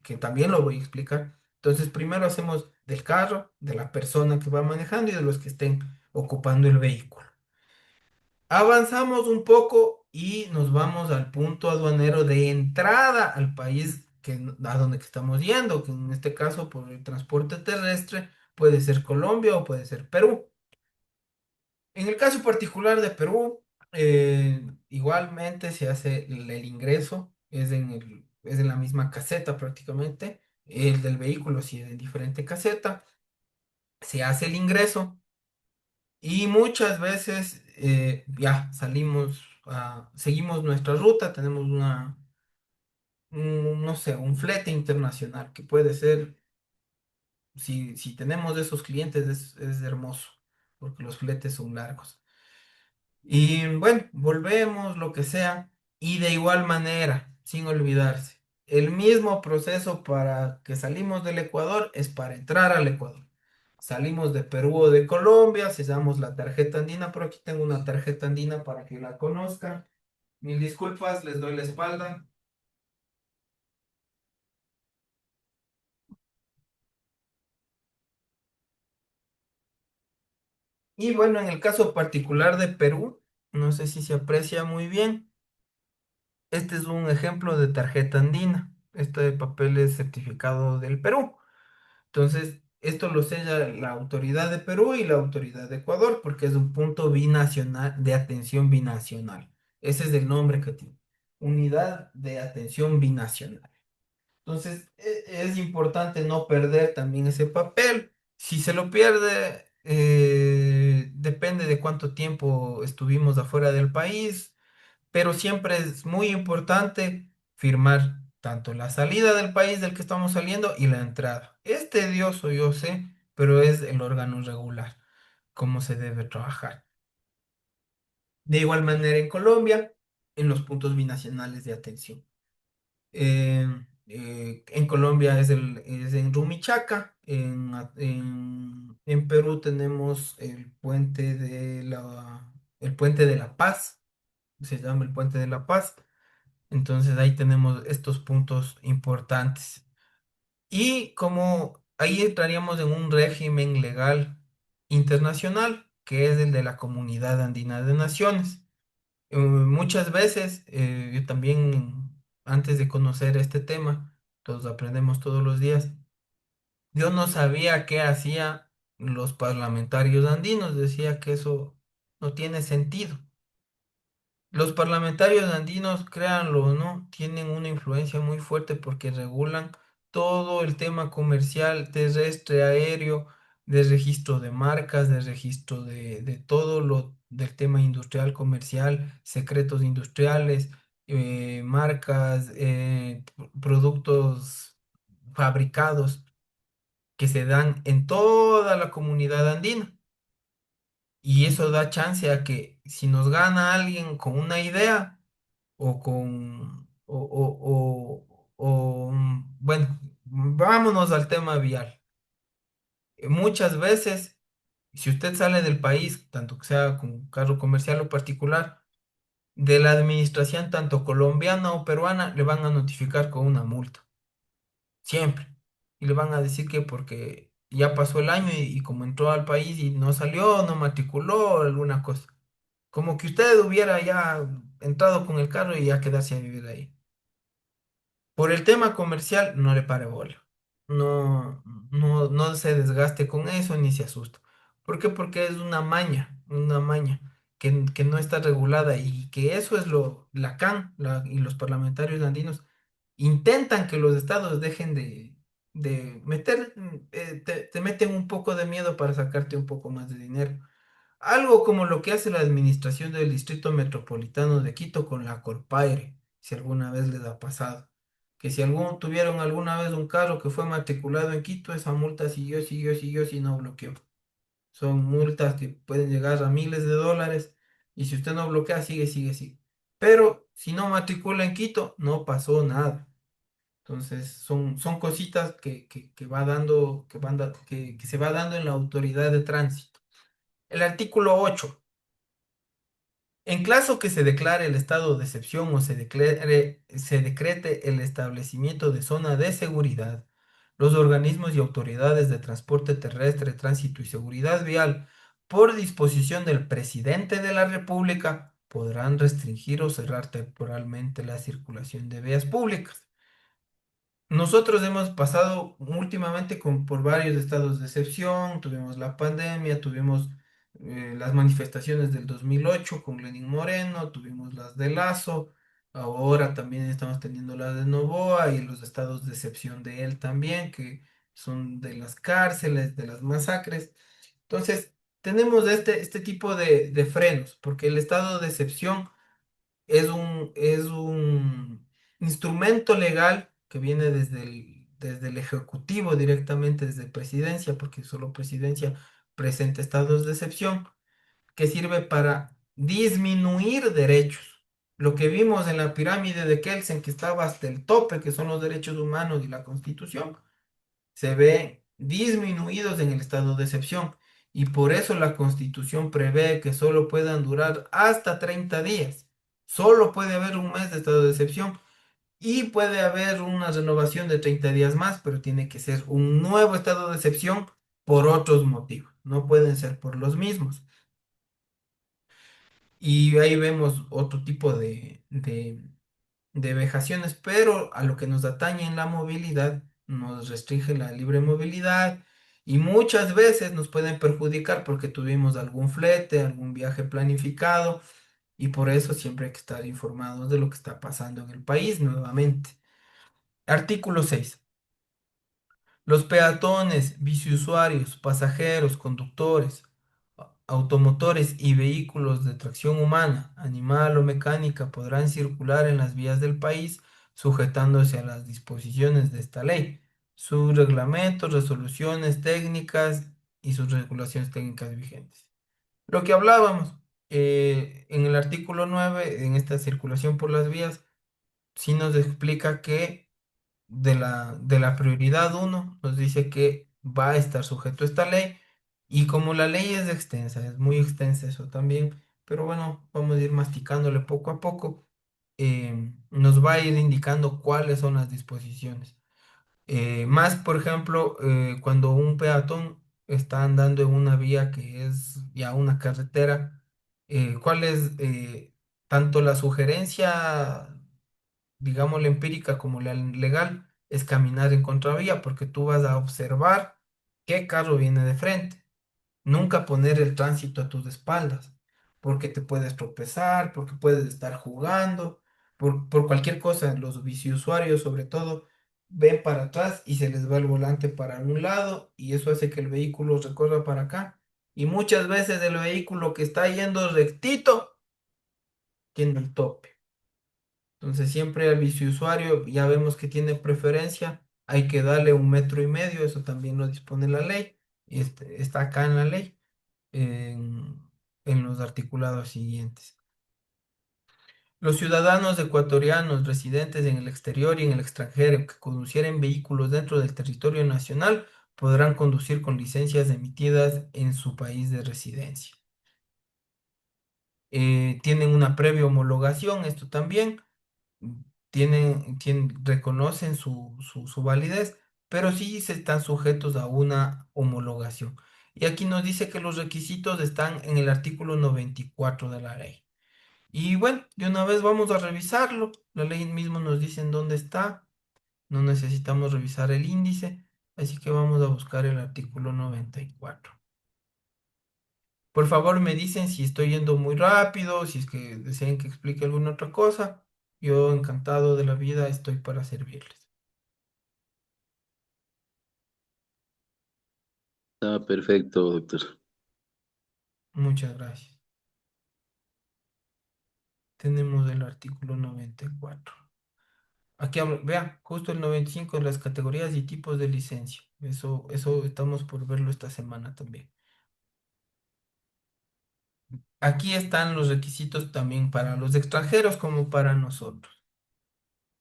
que también lo voy a explicar. Entonces, primero hacemos del carro, de la persona que va manejando y de los que estén ocupando el vehículo. Avanzamos un poco y nos vamos al punto aduanero de entrada al país a donde que estamos yendo, que en este caso por el transporte terrestre puede ser Colombia o puede ser Perú. En el caso particular de Perú, igualmente se hace el ingreso, es en la misma caseta prácticamente, el del vehículo sí es en diferente caseta, se hace el ingreso. Y muchas veces ya salimos, seguimos nuestra ruta, tenemos no sé, un flete internacional que puede ser, si tenemos esos clientes, es hermoso, porque los fletes son largos. Y bueno, volvemos, lo que sea, y de igual manera, sin olvidarse, el mismo proceso para que salimos del Ecuador es para entrar al Ecuador. Salimos de Perú o de Colombia, sellamos la tarjeta andina, por aquí tengo una tarjeta andina para que la conozcan. Mil disculpas, les doy la espalda. Y bueno, en el caso particular de Perú, no sé si se aprecia muy bien, este es un ejemplo de tarjeta andina. Este papel es certificado del Perú. Entonces, esto lo sella la autoridad de Perú y la autoridad de Ecuador, porque es un punto binacional de atención binacional. Ese es el nombre que tiene. Unidad de atención binacional. Entonces, es importante no perder también ese papel. Si se lo pierde, depende de cuánto tiempo estuvimos afuera del país, pero siempre es muy importante firmar tanto la salida del país del que estamos saliendo y la entrada. Es tedioso, yo sé, pero es el órgano regular, cómo se debe trabajar. De igual manera en Colombia, en los puntos binacionales de atención. Eh, en Colombia es en Rumichaca, en Perú tenemos el puente de la Paz, se llama el puente de la Paz. Entonces ahí tenemos estos puntos importantes. Y como ahí entraríamos en un régimen legal internacional, que es el de la Comunidad Andina de Naciones. Muchas veces, yo también, antes de conocer este tema, todos aprendemos todos los días, yo no sabía qué hacían los parlamentarios andinos, decía que eso no tiene sentido. Los parlamentarios andinos, créanlo o no, tienen una influencia muy fuerte porque regulan todo el tema comercial, terrestre, aéreo, de registro de marcas, de registro de todo lo del tema industrial, comercial, secretos industriales, marcas, productos fabricados que se dan en toda la comunidad andina. Y eso da chance a que si nos gana alguien con una idea, o con, bueno, vámonos al tema vial. Muchas veces, si usted sale del país, tanto que sea con carro comercial o particular, de la administración, tanto colombiana o peruana, le van a notificar con una multa, siempre. Y le van a decir que porque ya pasó el año y como entró al país y no salió, no matriculó, alguna cosa. Como que usted hubiera ya entrado con el carro y ya quedarse a vivir ahí. Por el tema comercial, no le pare bola. No, no se desgaste con eso ni se asusta. ¿Por qué? Porque es una maña que no está regulada y que eso es la CAN y los parlamentarios andinos intentan que los estados dejen de meter, te meten un poco de miedo para sacarte un poco más de dinero. Algo como lo que hace la administración del Distrito Metropolitano de Quito con la Corpaire, si alguna vez les ha pasado. Que si tuvieron alguna vez un carro que fue matriculado en Quito, esa multa siguió, si no bloqueó. Son multas que pueden llegar a miles de dólares y si usted no bloquea, sigue. Pero Si no matricula en Quito, no pasó nada. Entonces, son cositas que va dando, que se va dando en la autoridad de tránsito. El artículo 8. En caso que se declare el estado de excepción o se decrete el establecimiento de zona de seguridad, los organismos y autoridades de transporte terrestre, tránsito y seguridad vial, por disposición del presidente de la República, podrán restringir o cerrar temporalmente la circulación de vías públicas. Nosotros hemos pasado últimamente por varios estados de excepción, tuvimos la pandemia, tuvimos las manifestaciones del 2008 con Lenín Moreno, tuvimos las de Lazo, ahora también estamos teniendo las de Noboa y los estados de excepción de él también, que son de las cárceles, de las masacres. Entonces, tenemos este tipo de frenos, porque el estado de excepción es un instrumento legal que viene desde el Ejecutivo directamente, desde Presidencia, porque solo Presidencia presenta estados de excepción, que sirve para disminuir derechos. Lo que vimos en la pirámide de Kelsen, que estaba hasta el tope, que son los derechos humanos y la Constitución, se ven disminuidos en el estado de excepción. Y por eso la Constitución prevé que solo puedan durar hasta 30 días. Solo puede haber un mes de estado de excepción y puede haber una renovación de 30 días más, pero tiene que ser un nuevo estado de excepción por otros motivos. No pueden ser por los mismos. Y ahí vemos otro tipo de vejaciones, pero a lo que nos atañe en la movilidad, nos restringe la libre movilidad y muchas veces nos pueden perjudicar porque tuvimos algún flete, algún viaje planificado y por eso siempre hay que estar informados de lo que está pasando en el país nuevamente. Artículo 6. Los peatones, biciusuarios, pasajeros, conductores, automotores y vehículos de tracción humana, animal o mecánica podrán circular en las vías del país sujetándose a las disposiciones de esta ley, sus reglamentos, resoluciones técnicas y sus regulaciones técnicas vigentes. Lo que hablábamos en el artículo 9, en esta circulación por las vías, sí nos explica que de la prioridad uno nos dice que va a estar sujeto a esta ley y como la ley es extensa, es muy extensa eso también, pero bueno, vamos a ir masticándole poco a poco, nos va a ir indicando cuáles son las disposiciones. Más, por ejemplo, cuando un peatón está andando en una vía que es ya una carretera, ¿cuál es tanto la sugerencia, digamos, la empírica como la legal, es caminar en contravía, porque tú vas a observar qué carro viene de frente. Nunca poner el tránsito a tus espaldas, porque te puedes tropezar, porque puedes estar jugando, por cualquier cosa. Los biciusuarios, sobre todo, ven para atrás y se les va el volante para un lado, y eso hace que el vehículo recorra para acá. Y muchas veces el vehículo que está yendo rectito tiene el tope. Entonces siempre al biciusuario ya vemos que tiene preferencia, hay que darle 1,5 metros, eso también lo dispone la ley, y está acá en la ley, en, en los articulados siguientes. Los ciudadanos ecuatorianos residentes en el exterior y en el extranjero que conducieren vehículos dentro del territorio nacional podrán conducir con licencias emitidas en su país de residencia. Tienen una previa homologación, esto también reconocen su validez, pero sí se están sujetos a una homologación. Y aquí nos dice que los requisitos están en el artículo 94 de la ley. Y bueno, de una vez vamos a revisarlo. La ley mismo nos dice en dónde está. No necesitamos revisar el índice, así que vamos a buscar el artículo 94. Por favor, me dicen si estoy yendo muy rápido, si es que desean que explique alguna otra cosa. Yo encantado de la vida estoy para servirles. Está perfecto, doctor. Muchas gracias. Tenemos el artículo 94. Aquí vea, justo el 95 de las categorías y tipos de licencia. Eso estamos por verlo esta semana también. Aquí están los requisitos también para los extranjeros como para nosotros.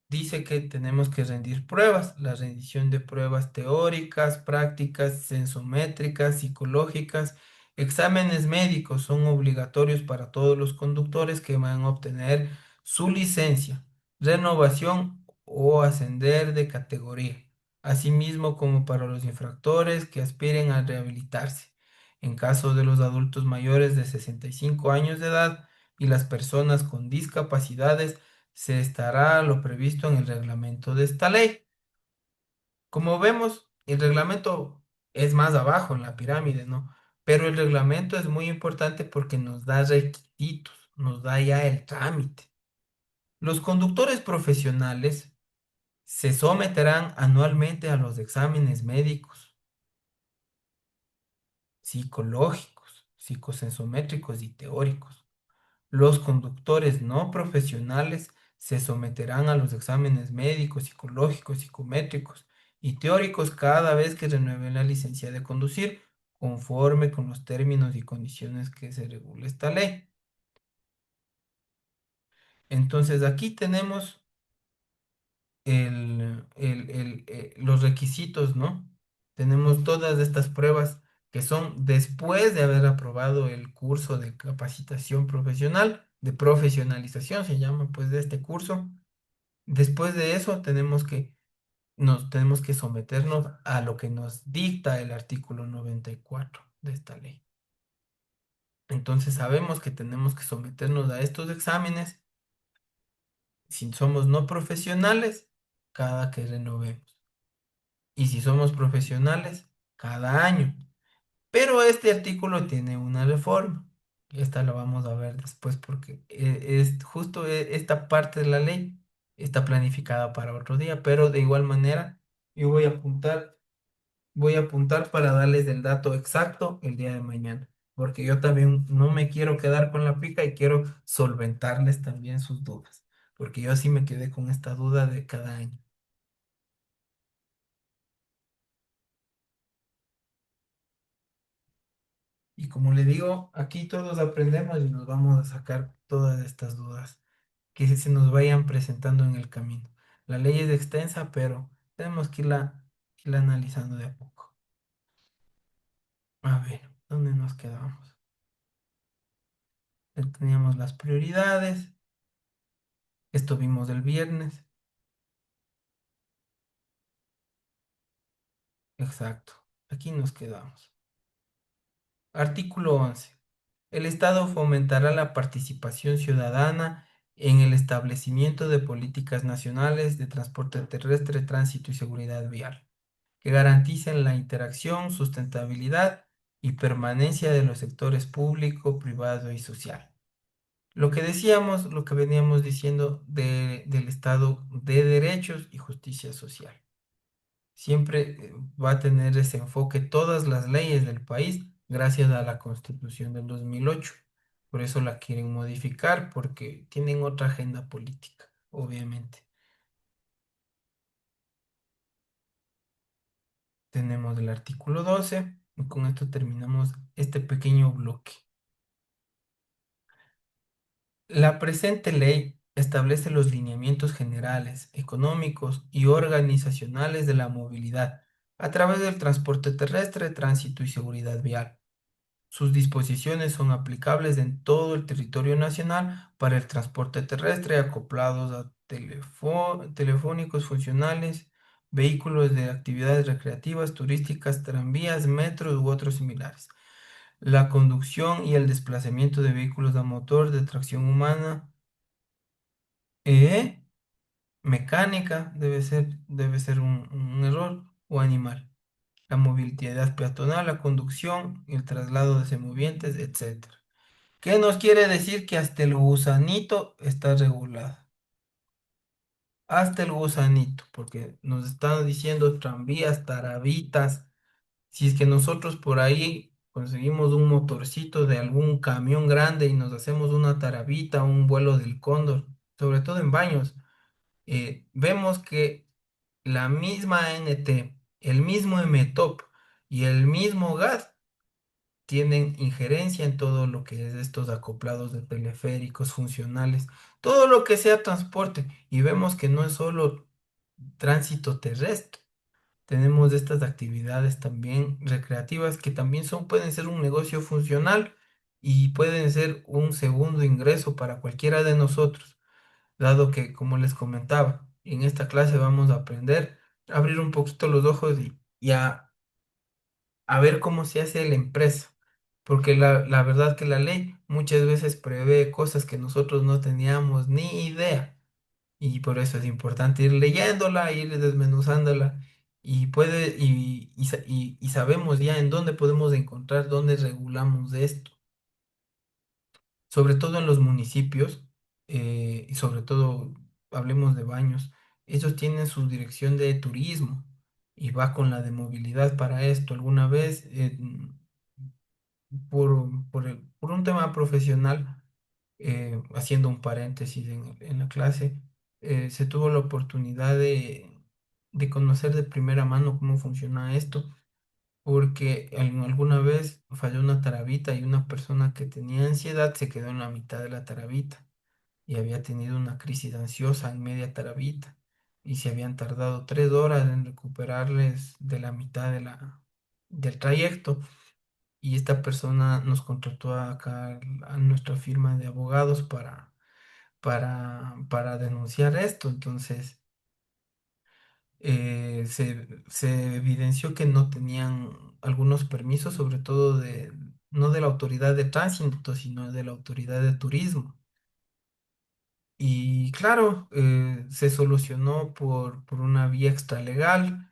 Dice que tenemos que rendir pruebas, la rendición de pruebas teóricas, prácticas, sensométricas, psicológicas, exámenes médicos son obligatorios para todos los conductores que van a obtener su licencia, renovación o ascender de categoría, asimismo como para los infractores que aspiren a rehabilitarse. En caso de los adultos mayores de 65 años de edad y las personas con discapacidades, se estará lo previsto en el reglamento de esta ley. Como vemos, el reglamento es más abajo en la pirámide, ¿no? Pero el reglamento es muy importante porque nos da requisitos, nos da ya el trámite. Los conductores profesionales se someterán anualmente a los exámenes médicos, psicológicos, psicosensométricos y teóricos. Los conductores no profesionales se someterán a los exámenes médicos, psicológicos, psicométricos y teóricos cada vez que renueven la licencia de conducir, conforme con los términos y condiciones que se regula esta ley. Entonces aquí tenemos los requisitos, ¿no? Tenemos todas estas pruebas que son después de haber aprobado el curso de capacitación profesional, de profesionalización, se llama pues de este curso. Después de eso tenemos que someternos a lo que nos dicta el artículo 94 de esta ley. Entonces sabemos que tenemos que someternos a estos exámenes si somos no profesionales cada que renovemos. Y si somos profesionales, cada año. Pero este artículo tiene una reforma. Esta la vamos a ver después porque es justo esta parte de la ley está planificada para otro día, pero de igual manera yo voy a apuntar para darles el dato exacto el día de mañana, porque yo también no me quiero quedar con la pica y quiero solventarles también sus dudas, porque yo sí me quedé con esta duda de cada año. Y como le digo, aquí todos aprendemos y nos vamos a sacar todas estas dudas que se nos vayan presentando en el camino. La ley es extensa, pero tenemos que irla analizando de a poco. A ver, ¿dónde nos quedamos? Ya teníamos las prioridades. Esto vimos el viernes. Exacto. Aquí nos quedamos. Artículo 11. El Estado fomentará la participación ciudadana en el establecimiento de políticas nacionales de transporte terrestre, tránsito y seguridad vial, que garanticen la interacción, sustentabilidad y permanencia de los sectores público, privado y social. Lo que decíamos, lo que veníamos diciendo del Estado de derechos y justicia social. Siempre va a tener ese enfoque todas las leyes del país gracias a la Constitución del 2008. Por eso la quieren modificar porque tienen otra agenda política, obviamente. Tenemos el artículo 12 y con esto terminamos este pequeño bloque. La presente ley establece los lineamientos generales, económicos y organizacionales de la movilidad a través del transporte terrestre, tránsito y seguridad vial. Sus disposiciones son aplicables en todo el territorio nacional para el transporte terrestre acoplados a telefónicos funcionales, vehículos de actividades recreativas, turísticas, tranvías, metros u otros similares. La conducción y el desplazamiento de vehículos a motor de tracción humana e mecánica debe ser un error o animal. La movilidad peatonal, la conducción, el traslado de semovientes, etcétera. ¿Qué nos quiere decir? Que hasta el gusanito está regulado. Hasta el gusanito, porque nos están diciendo tranvías, tarabitas. Si es que nosotros por ahí conseguimos un motorcito de algún camión grande y nos hacemos una tarabita, un vuelo del cóndor, sobre todo en baños, vemos que la misma ANT, el mismo MTOP y el mismo GAD tienen injerencia en todo lo que es estos acoplados de teleféricos funcionales, todo lo que sea transporte. Y vemos que no es solo tránsito terrestre. Tenemos estas actividades también recreativas que también pueden ser un negocio funcional y pueden ser un segundo ingreso para cualquiera de nosotros, dado que, como les comentaba, en esta clase vamos a aprender a abrir un poquito los ojos y a ver cómo se hace la empresa. Porque la verdad que la ley muchas veces prevé cosas que nosotros no teníamos ni idea. Y por eso es importante ir leyéndola, ir desmenuzándola. Y sabemos ya en dónde podemos encontrar, dónde regulamos esto. Sobre todo en los municipios, y sobre todo hablemos de Baños, ellos tienen su dirección de turismo y va con la de movilidad para esto. Alguna vez, por un tema profesional, haciendo un paréntesis en la clase, se tuvo la oportunidad de conocer de primera mano cómo funciona esto, porque alguna vez falló una tarabita y una persona que tenía ansiedad se quedó en la mitad de la tarabita y había tenido una crisis ansiosa en media tarabita y se habían tardado 3 horas en recuperarles de la mitad del trayecto. Y esta persona nos contrató acá a nuestra firma de abogados para denunciar esto. Entonces, se evidenció que no tenían algunos permisos, sobre todo no de la autoridad de tránsito, sino de la autoridad de turismo. Y claro, se solucionó por una vía extralegal.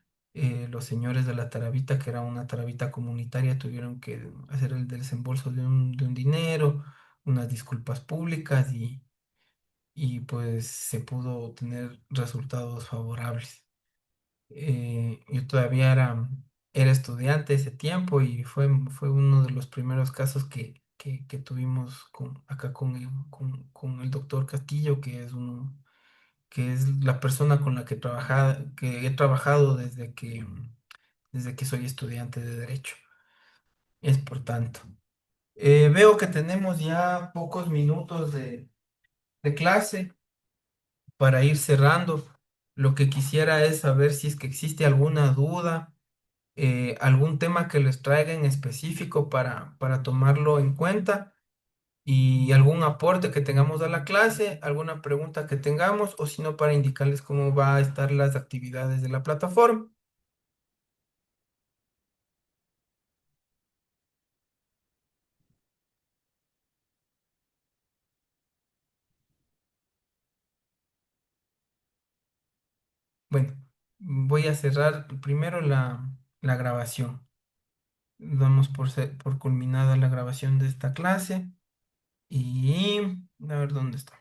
Los señores de la Tarabita, que era una Tarabita comunitaria, tuvieron que hacer el desembolso de un dinero, unas disculpas públicas y pues se pudo tener resultados favorables. Yo todavía era estudiante ese tiempo y fue uno de los primeros casos que tuvimos acá con el doctor Castillo, que es la persona con la que he trabajado desde que soy estudiante de Derecho. Es por tanto. Veo que tenemos ya pocos minutos de clase para ir cerrando. Lo que quisiera es saber si es que existe alguna duda, algún tema que les traiga en específico para tomarlo en cuenta y algún aporte que tengamos a la clase, alguna pregunta que tengamos o si no para indicarles cómo va a estar las actividades de la plataforma. Bueno, voy a cerrar primero la grabación. Damos por culminada la grabación de esta clase y a ver dónde está.